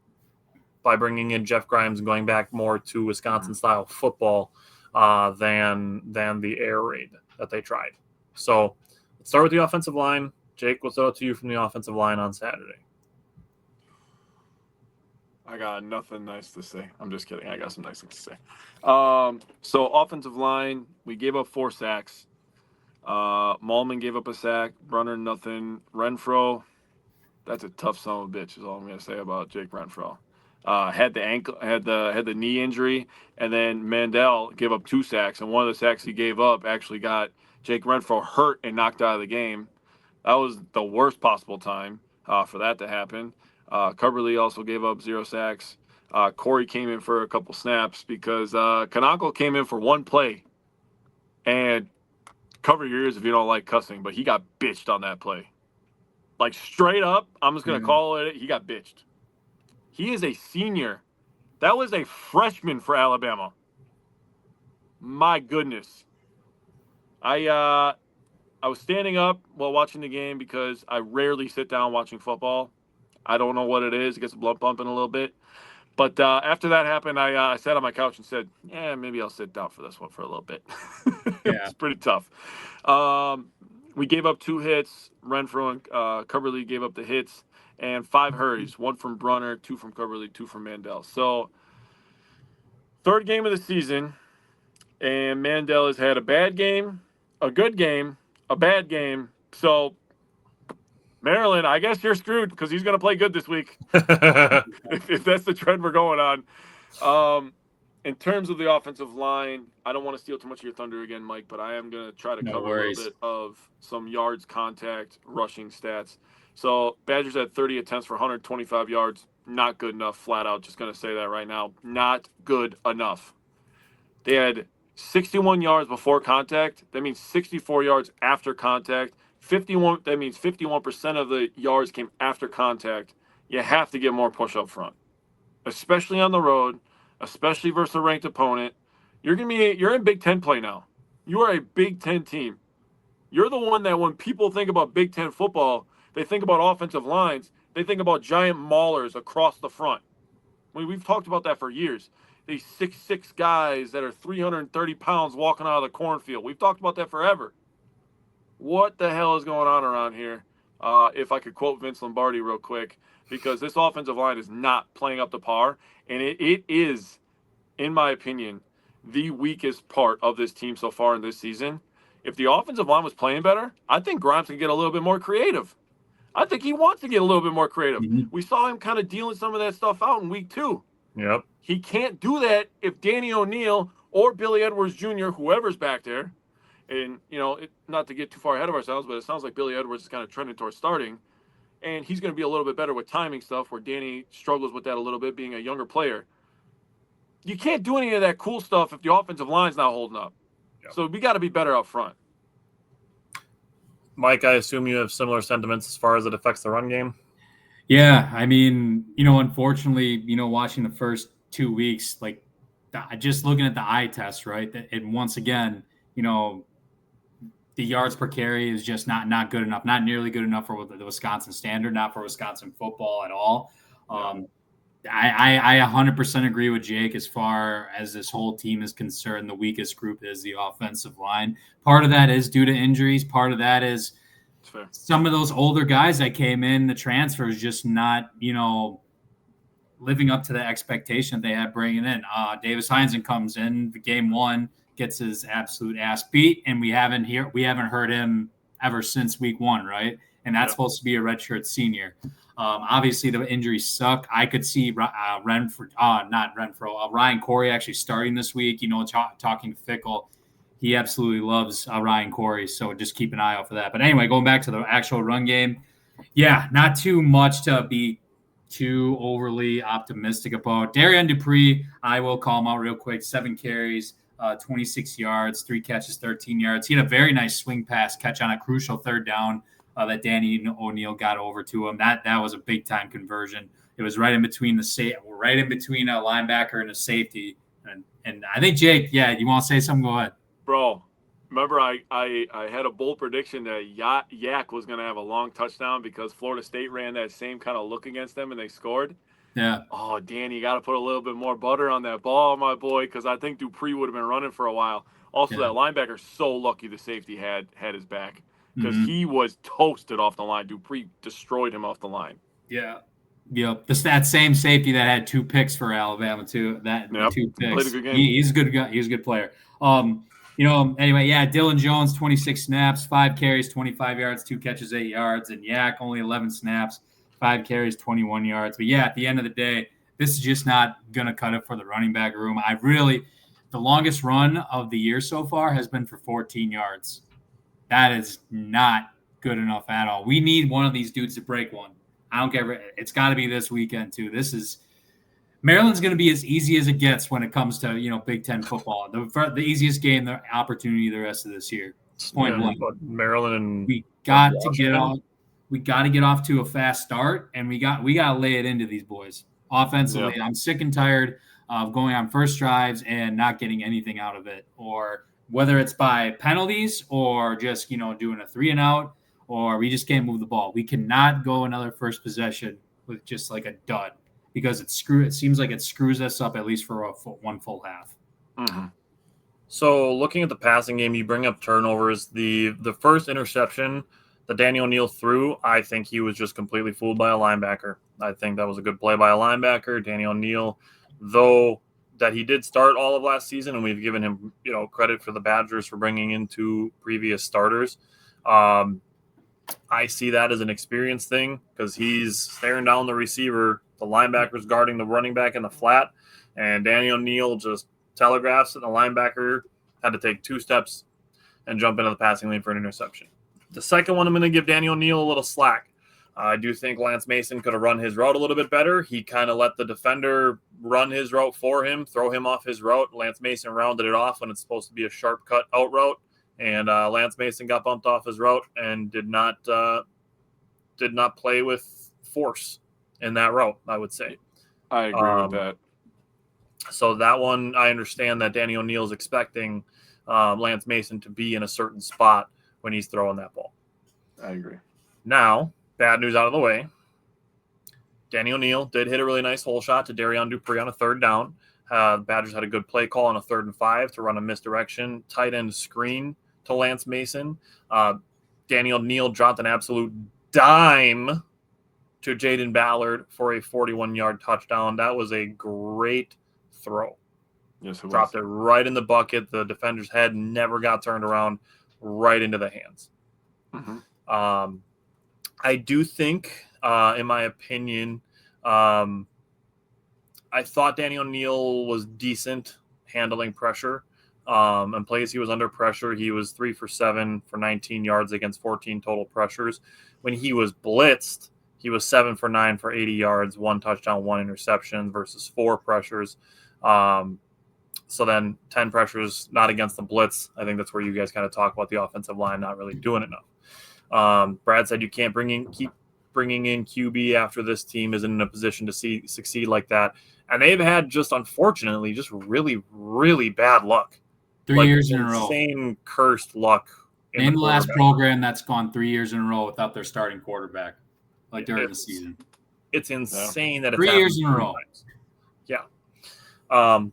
by bringing in Jeff Grimes and going back more to Wisconsin-style football than the air raid that they tried. So let's start with the offensive line. Jake, what's up to you from the offensive line on Saturday? I got nothing nice to say. I'm just kidding. I got some nice things to say. So offensive line, we gave up 4 sacks. Malman gave up a sack. Brunner, nothing. Renfro, that's a tough son of a bitch is all I'm going to say about Jake Renfro. Had the knee injury, and then Mandel gave up 2 sacks, and one of the sacks he gave up actually got Jake Renfro hurt and knocked out of the game. That was the worst possible time for that to happen. Coverly also gave up 0 sacks. Corey came in for a couple snaps because Kanako came in for 1 play. And cover your ears if you don't like cussing, but he got bitched on that play. Like straight up, I'm just going to call it, he got bitched. He is a senior. That was a freshman for Alabama. My goodness. I was standing up while watching the game because I rarely sit down watching football. I don't know what it is. It gets the blood pumping a little bit. But after that happened, I sat on my couch and said, yeah, maybe I'll sit down for this one for a little bit. Yeah. It's pretty tough. We gave up 2 hits. Renfro and Coverly gave up the hits. And 5 hurries, 1 from Brunner, 2 from Coverly, 2 from Mandel. So 3rd game of the season, and Mandel has had a bad game, a good game, a bad game. So Maryland, I guess you're screwed because he's going to play good this week. if that's the trend we're going on. In terms of the offensive line, I don't want to steal too much of your thunder again, Mike, but I am going to try to cover a little bit of some yards, contact, rushing stats. So Badgers had 30 attempts for 125 yards. Not good enough, flat out. Just going to say that right now. Not good enough. They had 61 yards before contact. That means 64 yards after contact. 51. That means 51% of the yards came after contact. You have to get more push up front, especially on the road, especially versus a ranked opponent. You're in Big Ten play now. You are a Big Ten team. You're the one that when people think about Big Ten football, they think about offensive lines. They think about giant maulers across the front. We've talked about that for years. These 6'6" guys that are 330 pounds walking out of the cornfield. We've talked about that forever. What the hell is going on around here? If I could quote Vince Lombardi real quick, because this offensive line is not playing up to par, and it is, in my opinion, the weakest part of this team so far in this season. if the offensive line was playing better, I think Grimes can get a little bit more creative. I think he wants to get a little bit more creative. Mhm. We saw him kind of dealing some of that stuff out in week 2. Yep. He can't do that if Danny O'Neill or Billy Edwards Jr., whoever's back there, and, not to get too far ahead of ourselves, but it sounds like Billy Edwards is kind of trending towards starting, and he's going to be a little bit better with timing stuff where Danny struggles with that a little bit, being a younger player. You can't do any of that cool stuff if the offensive line's not holding up. Yep. So we got to be better up front. Mike, I assume you have similar sentiments as far as it affects the run game? Yeah, I mean, unfortunately, watching the first 2 weeks, like just looking at the eye test, right? And once again, the yards per carry is just not good enough, not nearly good enough for the Wisconsin standard, not for Wisconsin football at all. I 100% agree with Jake as far as this whole team is concerned. The weakest group is the offensive line. Part of that is due to injuries. Part of that is some of those older guys that came in, the transfers, just not, living up to the expectation they had bringing in. Davis Heinzen comes in the game 1, gets his absolute ass beat, and we haven't heard him ever since week 1, right? And that's supposed to be a redshirt senior. Obviously, the injuries suck. I could see Ryan Corey actually starting this week. Talking to Fickle, he absolutely loves Ryan Corey, so just keep an eye out for that. But anyway, going back to the actual run game, yeah, not too much to be too overly optimistic about. Darian Dupree, I will call him out real quick. 7 carries, 26 yards, 3 catches, 13 yards. He had a very nice swing pass catch on a crucial third down that Danny O'Neill got over to him. That was a big time conversion. It was right in between a linebacker and a safety. And I think Jake, you want to say something? Go ahead, bro. Remember, I had a bold prediction that Yak was going to have a long touchdown because Florida State ran that same kind of look against them and they scored. Yeah. Oh, Danny, you got to put a little bit more butter on that ball, my boy, because I think Dupree would have been running for a while. Also, that linebacker's so lucky the safety had his back because he was toasted off the line. Dupree destroyed him off the line. Yeah. Yep. That same safety that had 2 picks for Alabama, too. 2 picks. Played a good game. He's a good guy. He's a good player. Anyway, Dylan Jones, 26 snaps, 5 carries, 25 yards, 2 catches, 8 yards, and Yak only 11 snaps, 5 carries, 21 yards. But at the end of the day, this is just not going to cut it for the running back room. The longest run of the year so far has been for 14 yards. That is not good enough at all. We need one of these dudes to break one. I don't care. It's got to be this weekend too. Maryland's going to be as easy as it gets when it comes to, Big Ten football. The easiest game, the opportunity the rest of this year. Point blank. Maryland and we got to get off. We got to get off to a fast start, and we got to lay it into these boys offensively. Yeah. I'm sick and tired of going on first drives and not getting anything out of it, or whether it's by penalties or just doing a 3 and out, or we just can't move the ball. We cannot go another first possession with just like a dud. Because it seems like it screws us up at least for one full half. Mm-hmm. So looking at the passing game, you bring up turnovers. The first interception that Danny O'Neill threw, I think he was just completely fooled by a linebacker. I think that was a good play by a linebacker. Danny O'Neill, though that he did start all of last season, and we've given him credit for the Badgers for bringing in 2 previous starters. I see that as an experience thing because he's staring down the receiver. The linebacker's guarding the running back in the flat, and Danny O'Neill just telegraphs it. The linebacker had to take 2 steps and jump into the passing lane for an interception. The second one, I'm going to give Danny O'Neill a little slack. I do think Lance Mason could have run his route a little bit better. He kind of let the defender run his route for him, throw him off his route. Lance Mason rounded it off when it's supposed to be a sharp cut out route, and Lance Mason got bumped off his route and did not play with force in that route, I would say. I agree with that. So that one, I understand that Danny O'Neill is expecting Lance Mason to be in a certain spot when he's throwing that ball. I agree. Now, bad news out of the way. Danny O'Neill did hit a really nice hole shot to Darian Dupree on a 3rd down. The Badgers had a good play call on a 3rd and 5 to run a misdirection tight end screen to Lance Mason. Danny O'Neill dropped an absolute dime to Jaden Ballard for a 41-yard touchdown. That was a great throw. Yes, it was. Dropped it right in the bucket. The defender's head never got turned around. right into the hands. Mm-hmm. I do think, in my opinion, I thought Danny O'Neill was decent handling pressure. And plays he was under pressure, he was 3 for 7 for 19 yards against 14 total pressures. When he was blitzed, he was 7 for 9 for 80 yards, 1 touchdown, 1 interception versus 4 pressures. So then 10 pressures not against the blitz. I think that's where you guys kind of talk about the offensive line not really doing enough. Brad said you can't keep bringing in QB after this team isn't in a position to succeed like that. And they've had just, unfortunately, just really, really bad luck. 3 years in a row. Insane cursed luck. Name the last program that's gone 3 years in a row without their starting quarterback, like during the season. It's insane that it's 3 years in a row. Times. Yeah.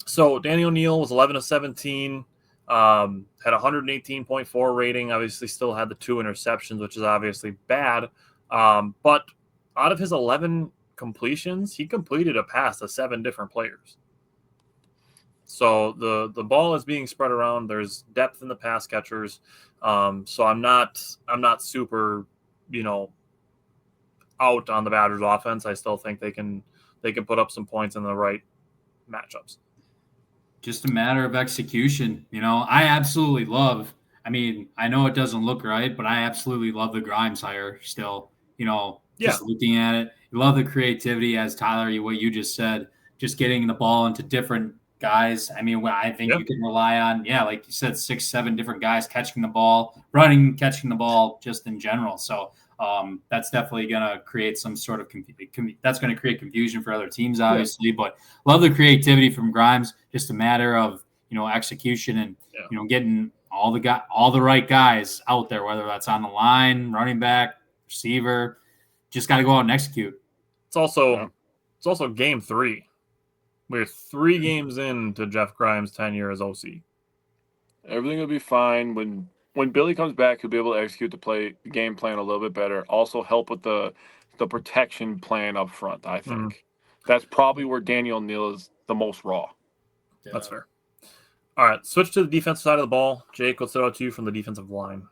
So Danny O'Neill was 11 of 17, had 118.4 rating. Obviously, still had the 2 interceptions, which is obviously bad. But out of his 11 completions, he completed a pass to 7 different players. So the ball is being spread around. There's depth in the pass catchers. So I'm not super, out on the Badgers offense. I still think they can put up some points in the right matchups. Just a matter of execution. I absolutely love. I mean, I know it doesn't look right, but I absolutely love the Grimes hire still. Just looking at it, you love the creativity, as Tyler, what you just said, just getting the ball into different guys. I mean, I think you can rely on, like you said, 6, 7 different guys catching the ball, catching the ball just in general. So that's definitely going to create some sort of that's going to create confusion for other teams, obviously. But love the creativity from Grimes. Just a matter of execution and getting all the right guys out there, whether that's on the line, running back, receiver. Just got to go out and execute. It's also game 3. We're 3 games into Jeff Grimes' tenure as OC. Everything will be fine. When Billy comes back, he'll be able to execute the game plan a little bit better. Also help with the protection plan up front, I think. That's probably where Daniel O'Neill is the most raw. Yeah. That's fair. All right, switch to the defensive side of the ball. Jake, what's stood out to you from the defensive line?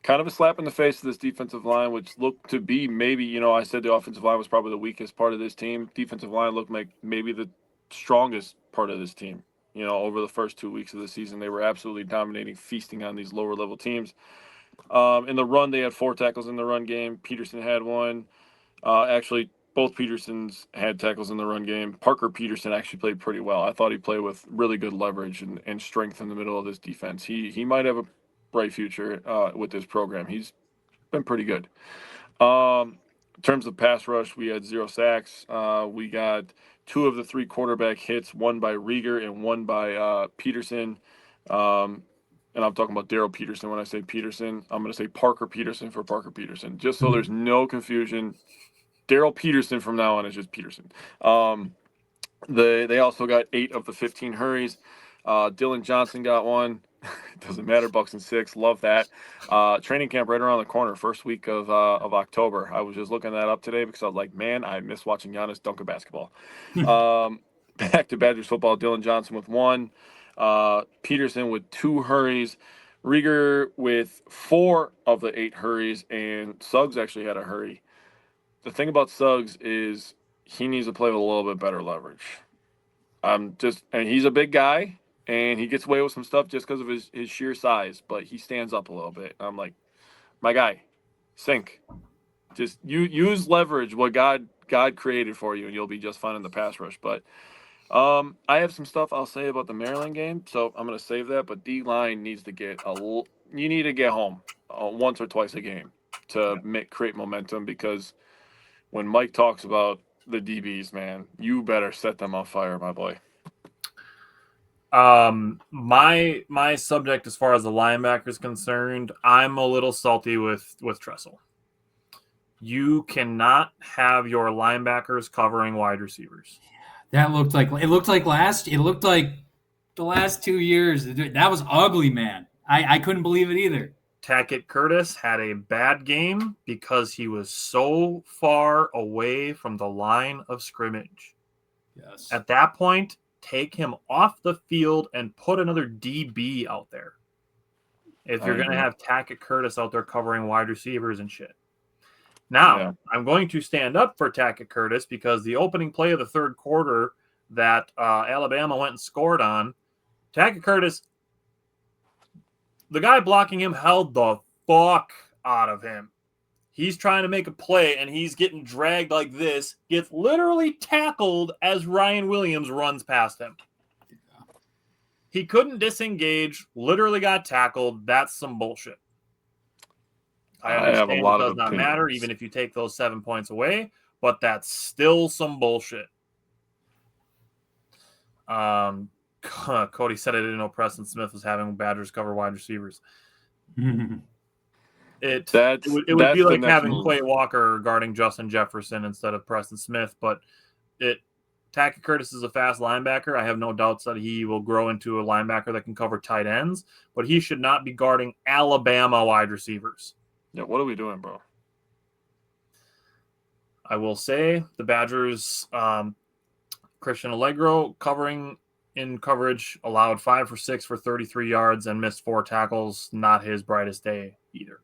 Kind of a slap in the face of this defensive line, which looked to be maybe, I said the offensive line was probably the weakest part of this team. Defensive line looked like maybe the strongest part of this team. Over the first 2 weeks of the season, they were absolutely dominating, feasting on these lower-level teams. In the run, they had 4 tackles in the run game. Peterson had 1. Actually, both Petersons had tackles in the run game. Parker Peterson actually played pretty well. I thought he played with really good leverage and strength in the middle of this defense. He might have a bright future with this program. He's been pretty good. In terms of pass rush, we had 0 sacks. We got 2 of the 3 quarterback hits, 1 by Rieger and 1 by Peterson. And I'm talking about Daryl Peterson when I say Peterson. I'm going to say Parker Peterson for Parker Peterson, just so there's no confusion. Daryl Peterson from now on is just Peterson. They also got 8 of the 15 hurries. Dylan Johnson got 1. Doesn't matter, Bucks and 6. Love that. Training camp right around the corner, first week of October. I was just looking that up today because I was like, man, I miss watching Giannis dunk a basketball. Back to Badgers football. Dylan Johnson with 1. Peterson with 2 hurries. Rieger with 4 of the 8 hurries, and Suggs actually had a hurry. The thing about Suggs is he needs to play with a little bit better leverage. And he's a big guy. And he gets away with some stuff just because of his sheer size, but he stands up a little bit. I'm like, my guy, sink. Just use leverage, what God created for you, and you'll be just fine in the pass rush. But I have some stuff I'll say about the Maryland game, so I'm going to save that. But D-line needs to get you need to get home once or twice a game to create momentum, because when Mike talks about the DBs, man, you better set them on fire, my boy. My subject as far as the linebacker is concerned, I'm a little salty with Tressel. You cannot have your linebackers covering wide receivers. It looked like the last 2 years. That was ugly, man. I couldn't believe it either. Tackett Curtis had a bad game because he was so far away from the line of scrimmage. Yes. At that point, take him off the field and put another DB out there. If you're going to have Tackett Curtis out there covering wide receivers and shit. Now, I'm going to stand up for Tackett Curtis because the opening play of the third quarter that Alabama went and scored on, Tackett Curtis, the guy blocking him held the fuck out of him. He's trying to make a play, and he's getting dragged like this, gets literally tackled as Ryan Williams runs past him. He couldn't disengage, literally got tackled. That's some bullshit. I understand it does not matter, even if you take those 7 points away, but that's still some bullshit. Cody said I didn't know Preston Smith was having Badgers cover wide receivers. It would be like having Quay Walker guarding Justin Jefferson instead of Preston Smith, but Tackett Curtis is a fast linebacker. I have no doubts that he will grow into a linebacker that can cover tight ends, but he should not be guarding Alabama wide receivers. Yeah, what are we doing, bro? I will say the Badgers, Christian Allegro in coverage, allowed 5 for 6 for 33 yards and missed 4 tackles. Not his brightest day either.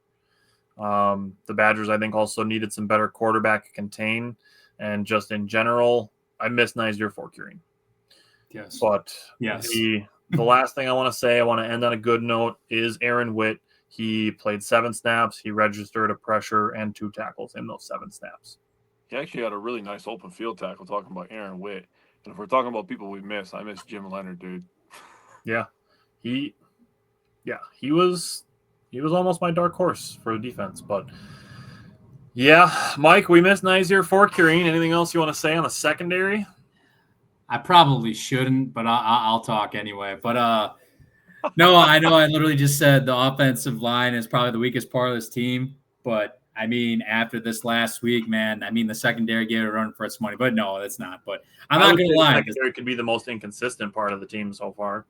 The Badgers, I think, also needed some better quarterback contain, and just in general, I miss Nyzir Forkurian. Yes. But the last thing I want to say, I want to end on a good note, is Aaron Witt. He played 7 snaps. He registered a pressure and 2 tackles in those 7 snaps. He actually had a really nice open field tackle, talking about Aaron Witt. And if we're talking about people we miss, I miss Jim Leonard, dude. Yeah. He was almost my dark horse for the defense. But, yeah, Mike, we missed Nyzir Forkurian. Anything else you want to say on the secondary? I probably shouldn't, but I'll talk anyway. But, no, I know I literally just said the offensive line is probably the weakest part of this team. But, I mean, after this last week, man, I mean, the secondary gave it a run for its money. But, no, it's not. But I'm not going to lie. The secondary could be the most inconsistent part of the team so far.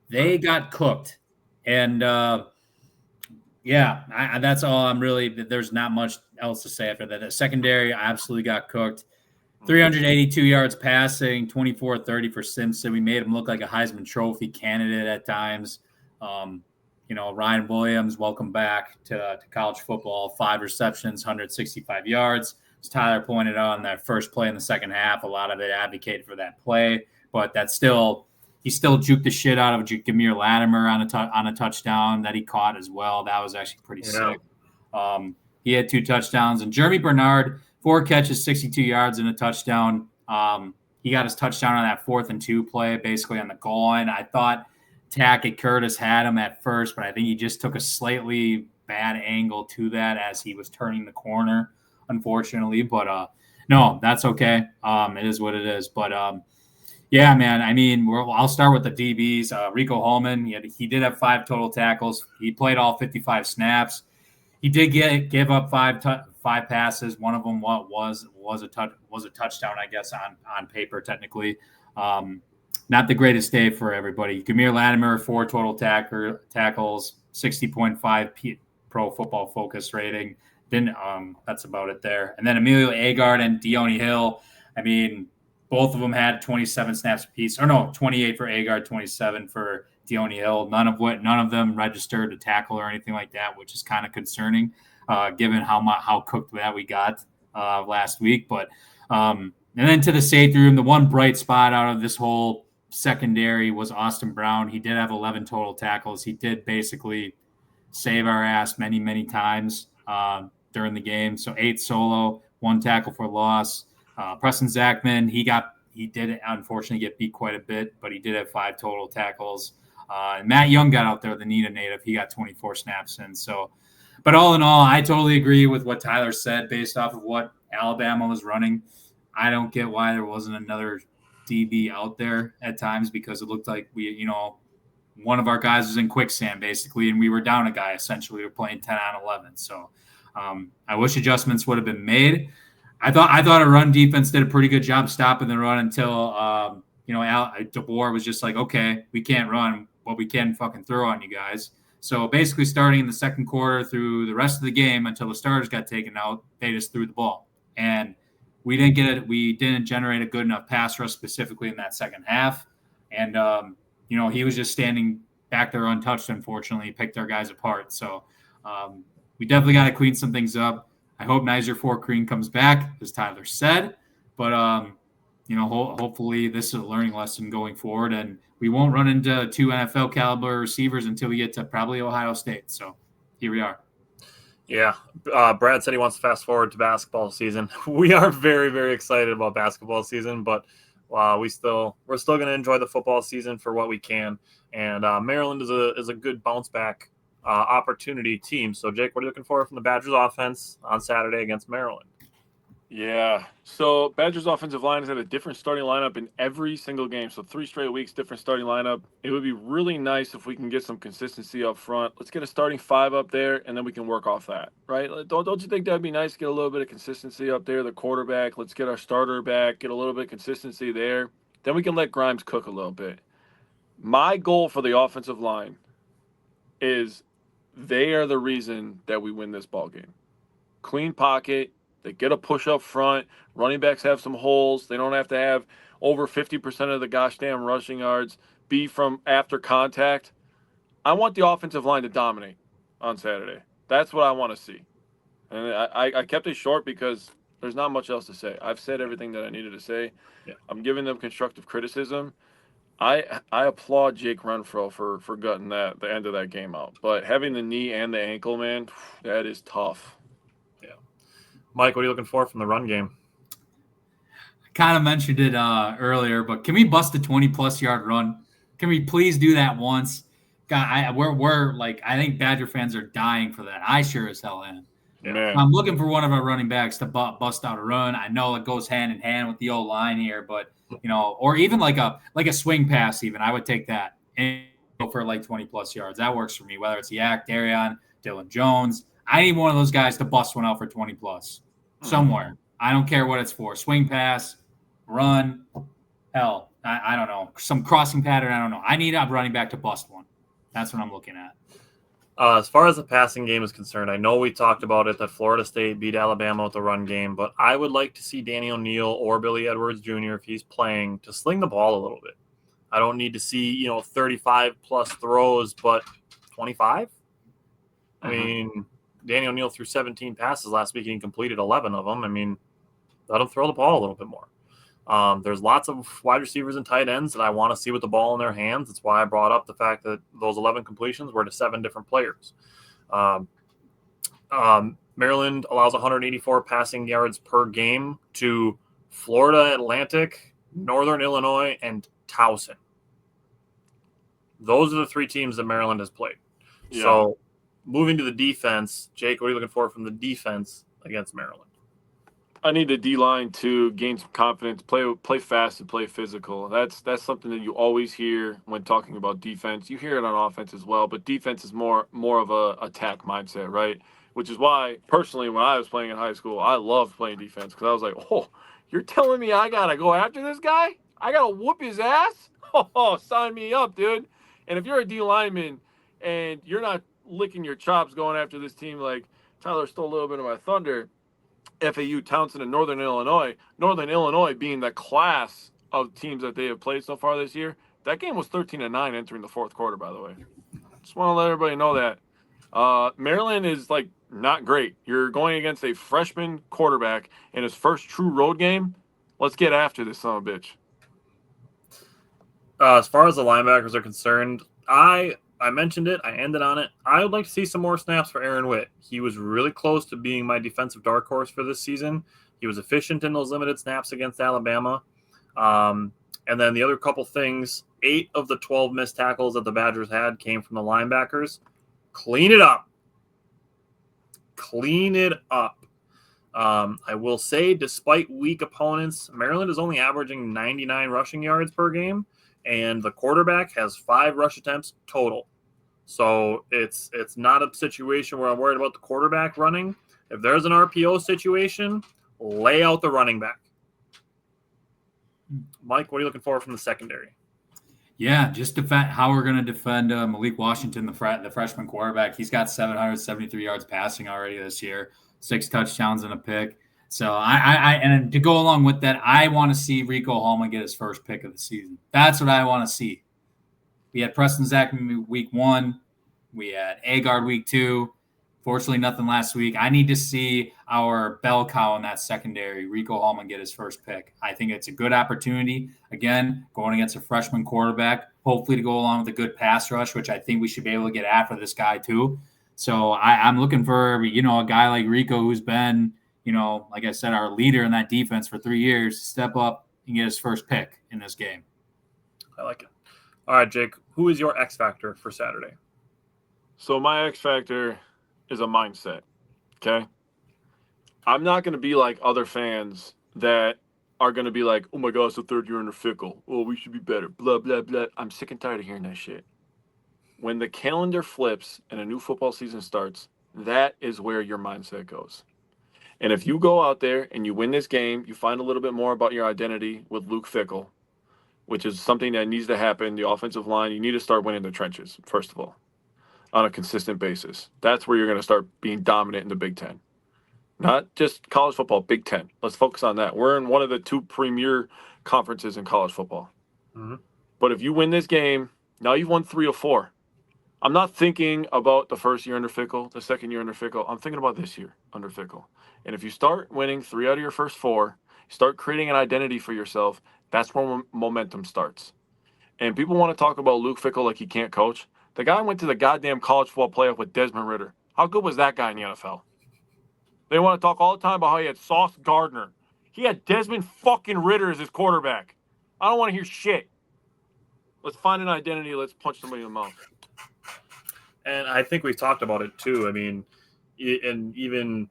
They got cooked. And, that's all I'm really – there's not much else to say after that. The secondary absolutely got cooked. 382 yards passing, 24-30 for Simpson. We made him look like a Heisman Trophy candidate at times. Ryan Williams, welcome back to college football. 5 receptions, 165 yards. As Tyler pointed out on that first play in the second half, a lot of it advocated for that play. But he still juked the shit out of Jameer Latimer on a touchdown that he caught as well. That was actually pretty sick. He had 2 touchdowns. And Jeremy Bernard, 4 catches, 62 yards, and a touchdown. He got his touchdown on that 4th and 2 play, basically on the goal line. I thought Tackett Curtis had him at first, but I think he just took a slightly bad angle to that as he was turning the corner, unfortunately. But, no, that's okay. It is what it is. But, yeah, man, I mean, I'll start with the DBs. Rico Holman, he did have 5 total tackles. He played all 55 snaps. He did give up 5 passes. One of them was a touchdown, I guess, on paper technically. Not the greatest day for everybody. Jameer Latimer, 4 total tackles, 60.5 Pro Football Focus rating. That's about it there. And then Emilio Agard and Deone Hill. I mean, both of them had 27 snaps apiece. Or no, 28 for Agard, 27 for Deone Hill. None of them registered a tackle or anything like that, which is kind of concerning, given how cooked that we got last week. But and then to the safety room, the one bright spot out of this whole secondary was Austin Brown. He did have 11 total tackles. He did basically save our ass many, many times during the game. So 8 solo, 1 tackle for loss. Preston Zachman, he did unfortunately get beat quite a bit, but he did have 5 total tackles. And Matt Young got out there, the Nita native. He got 24 snaps in. So, but all in all, I totally agree with what Tyler said based off of what Alabama was running. I don't get why there wasn't another DB out there at times, because it looked like one of our guys was in quicksand basically, and we were down a guy essentially. We were playing 10 on 11. So I wish adjustments would have been made. I thought a run defense did a pretty good job stopping the run until DeBoer was just like, okay, we can't run, but we can fucking throw on you guys. So basically starting in the second quarter through the rest of the game until the starters got taken out, they just threw the ball. And we didn't generate a good enough pass rush specifically in that second half. And, he was just standing back there untouched, unfortunately. He picked our guys apart. So we definitely got to clean some things up. I hope Nizer Crean comes back, as Tyler said. But, hopefully this is a learning lesson going forward. And we won't run into 2 NFL caliber receivers until we get to probably Ohio State. So here we are. Yeah. Brad said he wants to fast forward to basketball season. We are very, very excited about basketball season, but we're still going to enjoy the football season for what we can. And Maryland is a good bounce back opportunity team. So Jake, what are you looking for from the Badgers offense on Saturday against Maryland? Yeah. So Badgers offensive line has had a different starting lineup in every single game. So 3 straight weeks, different starting lineup. It would be really nice if we can get some consistency up front. Let's get a starting 5 up there, and then we can work off that, right? Don't you think that'd be nice to get a little bit of consistency up there? The quarterback, let's get our starter back, get a little bit of consistency there. Then we can let Grimes cook a little bit. My goal for the offensive line is they are the reason that we win this ball game. Clean pocket. They get a push up front. Running backs have some holes. They don't have to have over 50% of the gosh damn rushing yards be from after contact. I want the offensive line to dominate on Saturday. That's what I want to see. And I kept it short because there's not much else to say. I've said everything that I needed to say. Yeah. I'm giving them constructive criticism. I applaud Jake Renfro for gutting the end of that game out. But having the knee and the ankle, man, that is tough. Mike, what are you looking for from the run game? I kind of mentioned it earlier, but can we bust a 20-plus yard run? Can we please do that once? God, we're like, I think Badger fans are dying for that. I sure as hell am. Yeah. I'm looking for one of our running backs to bust out a run. I know it goes hand in hand with the old line here, but or even like a swing pass. Even I would take that and go for like 20-plus yards. That works for me. Whether it's Yak, Darion, Dylan Jones, I need one of those guys to bust one out for 20-plus. Somewhere. I don't care what it's for. Swing pass, run, hell, I don't know. Some crossing pattern, I don't know. I need a running back to bust one. That's what I'm looking at. As far as the passing game is concerned, I know we talked about it that Florida State beat Alabama with the run game, but I would like to see Danny O'Neal or Billy Edwards Jr., if he's playing, to sling the ball a little bit. I don't need to see, 35-plus throws, but 25? I mean, Danny O'Neal threw 17 passes last week and he completed 11 of them. I mean, let him throw the ball a little bit more. There's lots of wide receivers and tight ends that I want to see with the ball in their hands. That's why I brought up the fact that those 11 completions were to 7 different players. Maryland allows 184 passing yards per game to Florida Atlantic, Northern Illinois, and Towson. Those are the 3 teams that Maryland has played. Yeah. So moving to the defense, Jake, what are you looking for from the defense against Maryland? I need the D-line to gain some confidence, play fast and play physical. That's something that you always hear when talking about defense. You hear it on offense as well, but defense is more of a attack mindset, right? Which is why, personally, when I was playing in high school, I loved playing defense because I was like, oh, you're telling me I got to go after this guy? I got to whoop his ass? Oh, sign me up, dude. And if you're a D lineman and you're not licking your chops going after this team like Tyler stole a little bit of my thunder, FAU, Towson, and Northern Illinois being the class of teams that they have played so far this year, that game was 13-9 entering the fourth quarter, by the way. Just want to let everybody know that. Maryland is, like, not great. You're going against a freshman quarterback in his first true road game. Let's get after this son of a bitch. As far as the linebackers are concerned, I mentioned it. I ended on it. I would like to see some more snaps for Aaron Witt. He was really close to being my defensive dark horse for this season. He was efficient in those limited snaps against Alabama. And then the other couple things, 8 of the 12 missed tackles that the Badgers had came from the linebackers. Clean it up. Clean it up. I will say, despite weak opponents, Maryland is only averaging 99 rushing yards per game. And the quarterback has 5 rush attempts total. So it's not a situation where I'm worried about the quarterback running. If there's an RPO situation, lay out the running back. Mike, what are you looking for from the secondary? Yeah, just how we're going to defend Malik Washington, the freshman quarterback. He's got 773 yards passing already this year, 6 touchdowns and a pick. So and to go along with that, I want to see Rico Hallman get his first pick of the season. That's what I want to see. We had Preston Zachman week 1. We had Agard week 2. Fortunately, nothing last week. I need to see our bell cow in that secondary, Rico Hallman, get his first pick. I think it's a good opportunity. Again, going against a freshman quarterback, hopefully to go along with a good pass rush, which I think we should be able to get after this guy too. So I'm looking for, a guy like Rico who's been, like I said, our leader in that defense for 3 years, step up and get his first pick in this game. I like it. All right, Jake, who is your X factor for Saturday? So my X factor is a mindset, okay? I'm not going to be like other fans that are going to be like, oh my God, it's the third year under Fickle. Oh, we should be better, blah, blah, blah. I'm sick and tired of hearing that shit. When the calendar flips and a new football season starts, that is where your mindset goes. And if you go out there and you win this game, you find a little bit more about your identity with Luke Fickle, which is something that needs to happen. The offensive line, you need to start winning the trenches, first of all, on a consistent basis. That's where you're going to start being dominant in the Big Ten. Not just college football, Big Ten. Let's focus on that. We're in one of the 2 premier conferences in college football. Mm-hmm. But if you win this game, now you've won 3 or 4. I'm not thinking about the first year under Fickle, the second year under Fickle. I'm thinking about this year under Fickle. And if you start winning 3 out of your first 4, start creating an identity for yourself, that's where momentum starts. And people want to talk about Luke Fickle like he can't coach. The guy went to the goddamn college football playoff with Desmond Ridder. How good was that guy in the NFL? They want to talk all the time about how he had Sauce Gardner. He had Desmond fucking Ridder as his quarterback. I don't want to hear shit. Let's find an identity. Let's punch somebody in the mouth. And I think we've talked about it too. I mean, and even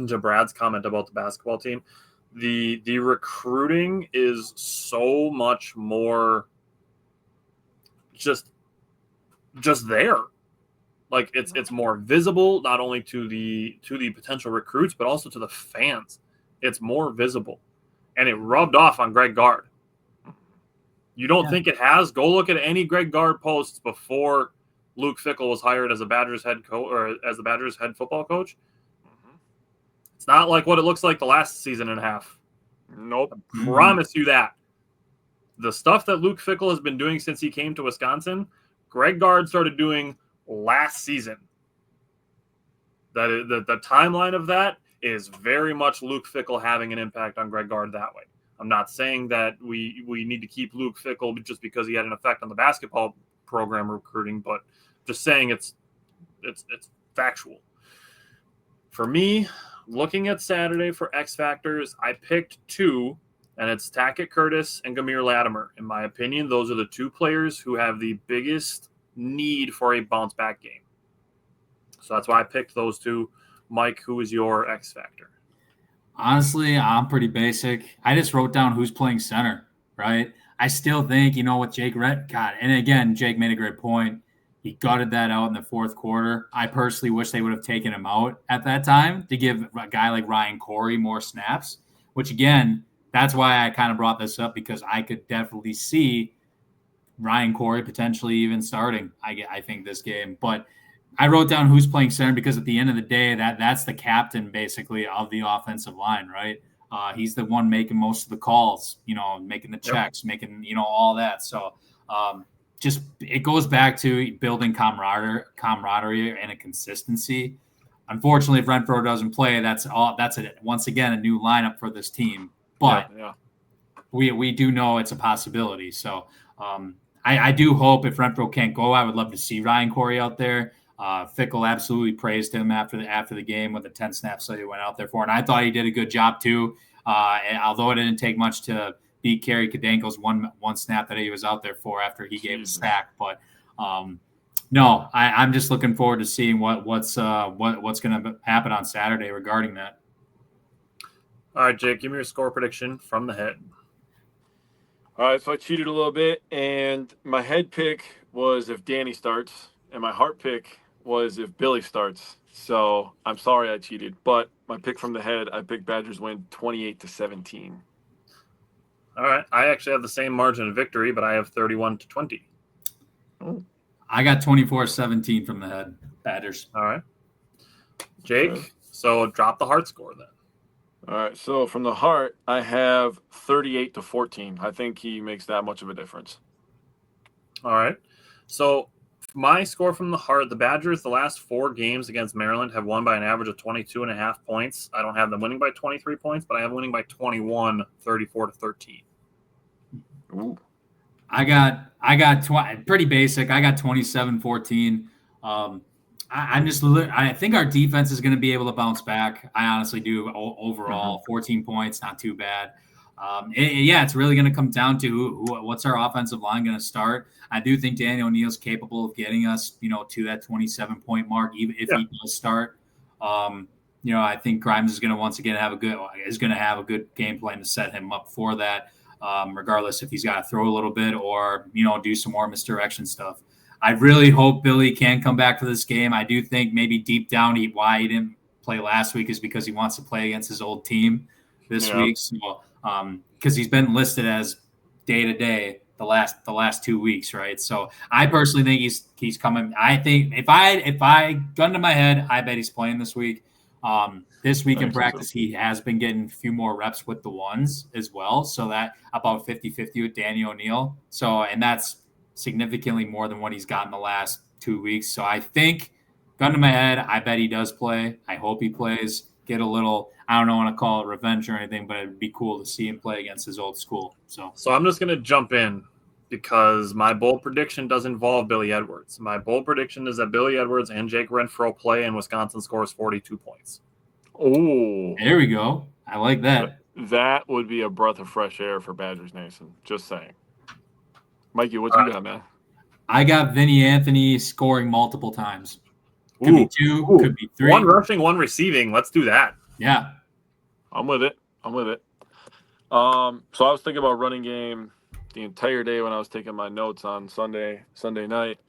to Brad's comment about the basketball team, the recruiting is so much more just there. Like it's more visible, not only to the potential recruits, but also to the fans. It's more visible, and it rubbed off on Greg Gard. You don't think it has? Go look at any Greg Gard posts before Luke Fickle was hired as a Badgers head coach or as the Badgers head football coach. Mm-hmm. It's not like what it looks like the last season and a half. Nope. I promise you that. The stuff that Luke Fickle has been doing since he came to Wisconsin, Greg Gard started doing last season. The timeline of that is very much Luke Fickle having an impact on Greg Gard that way. I'm not saying that we need to keep Luke Fickle just because he had an effect on the basketball program recruiting, but just saying it's factual. For me, looking at Saturday for X factors, I picked 2, and it's Tackett Curtis and Gamir Latimer. In my opinion, those are the 2 players who have the biggest need for a bounce back game. So that's why I picked those 2. Mike, who is your X factor? Honestly, I'm pretty basic. I just wrote down who's playing center, right? I still think, with Jake and again, Jake made a great point. He gutted that out in the fourth quarter. I personally wish they would have taken him out at that time to give a guy like Ryan Corey more snaps, which again, that's why I kind of brought this up, because I could definitely see Ryan Corey potentially even starting, I think, this game. But I wrote down who's playing center because at the end of the day, that's the captain basically of the offensive line, right? He's the one making most of the calls, making the checks, making, all that. So just it goes back to building camaraderie and a consistency. Unfortunately, if Renfro doesn't play, once again a new lineup for this team. But we do know it's a possibility. So I do hope if Renfro can't go, I would love to see Ryan Corey out there. Fickle absolutely praised him after the game with the 10 snaps that he went out there for, and I thought he did a good job too. And although it didn't take much to beat Kerry Kadenko's one snap that he was out there for after he gave a sack, but no, I'm just looking forward to seeing what's going to happen on Saturday regarding that. All right, Jake, give me your score prediction from the head. All right, so I cheated a little bit, and my head pick was if Danny starts, and my heart pick was if Billy starts. So I'm sorry I cheated, but my pick from the head, I picked Badgers win 28-17. All right, I actually have the same margin of victory, but I have 31-20. I got 24-17 from the head, Badgers. All right, Jake. So drop the heart score then. All right. So from the heart, I have 38-14. I think he makes that much of a difference. All right. So my score from the heart, the Badgers, the last 4 games against Maryland have won by an average of 22.5 points. I don't have them winning by 23 points, but I have winning by 21, 34-13. Ooh. I got pretty basic. I got 27-14. I think our defense is going to be able to bounce back. I honestly do. Overall, 14 points, not too bad. It's really going to come down to what's our offensive line going to start. I do think Daniel O'Neal's capable of getting us, to that 27-point mark, even if he does start. I think Grimes is going to once again have a good game plan to set him up for that. Regardless if he's got to throw a little bit or, do some more misdirection stuff. I really hope Billy can come back for this game. I do think maybe deep down why he didn't play last week is because he wants to play against his old team this week. So, because he's been listed as day-to-day the last 2 weeks, right? So I personally think he's coming. I think if I gun to my head, I bet he's playing this week. This week in practice, he has been getting a few more reps with the ones as well. So that about 50-50 with Daniel O'Neal. So, and that's significantly more than what he's gotten the last 2 weeks. So I think, gun to my head, I bet he does play. I hope he plays. Get a little, I don't want to call it revenge or anything, but it'd be cool to see him play against his old school. So I'm just going to jump in because my bold prediction does involve Billy Edwards. My bold prediction is that Billy Edwards and Jake Renfro play and Wisconsin scores 42 points. Oh, there we go. I like that. That would be a breath of fresh air for Badgers Nation. Just saying. Mikey, what you got, man? I got Vinny Anthony scoring multiple times. Could be 2, could be 3. 1 rushing, 1 receiving. Let's do that. Yeah. I'm with it. So I was thinking about running game the entire day when I was taking my notes on Sunday night.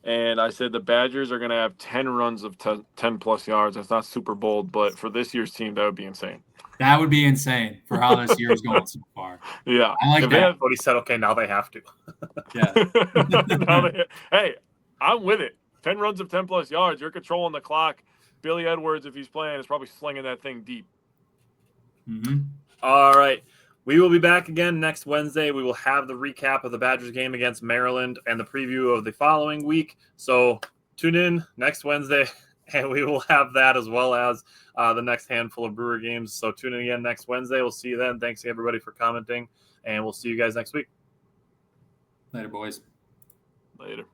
And I said the Badgers are going to have 10 runs of 10-plus yards. That's not super bold, but for this year's team, that would be insane. That would be insane for how this year is going so far. Yeah. I like that. But he said, okay, now they have to. Yeah. Hey, I'm with it. 10 runs of 10-plus yards. You're controlling the clock. Billy Edwards, if he's playing, is probably slinging that thing deep. Mm-hmm. All right. We will be back again next Wednesday. We will have the recap of the Badgers game against Maryland and the preview of the following week. So tune in next Wednesday, and we will have that as well as the next handful of Brewer games. So tune in again next Wednesday. We'll see you then. Thanks, everybody, for commenting, and we'll see you guys next week. Later, boys. Later.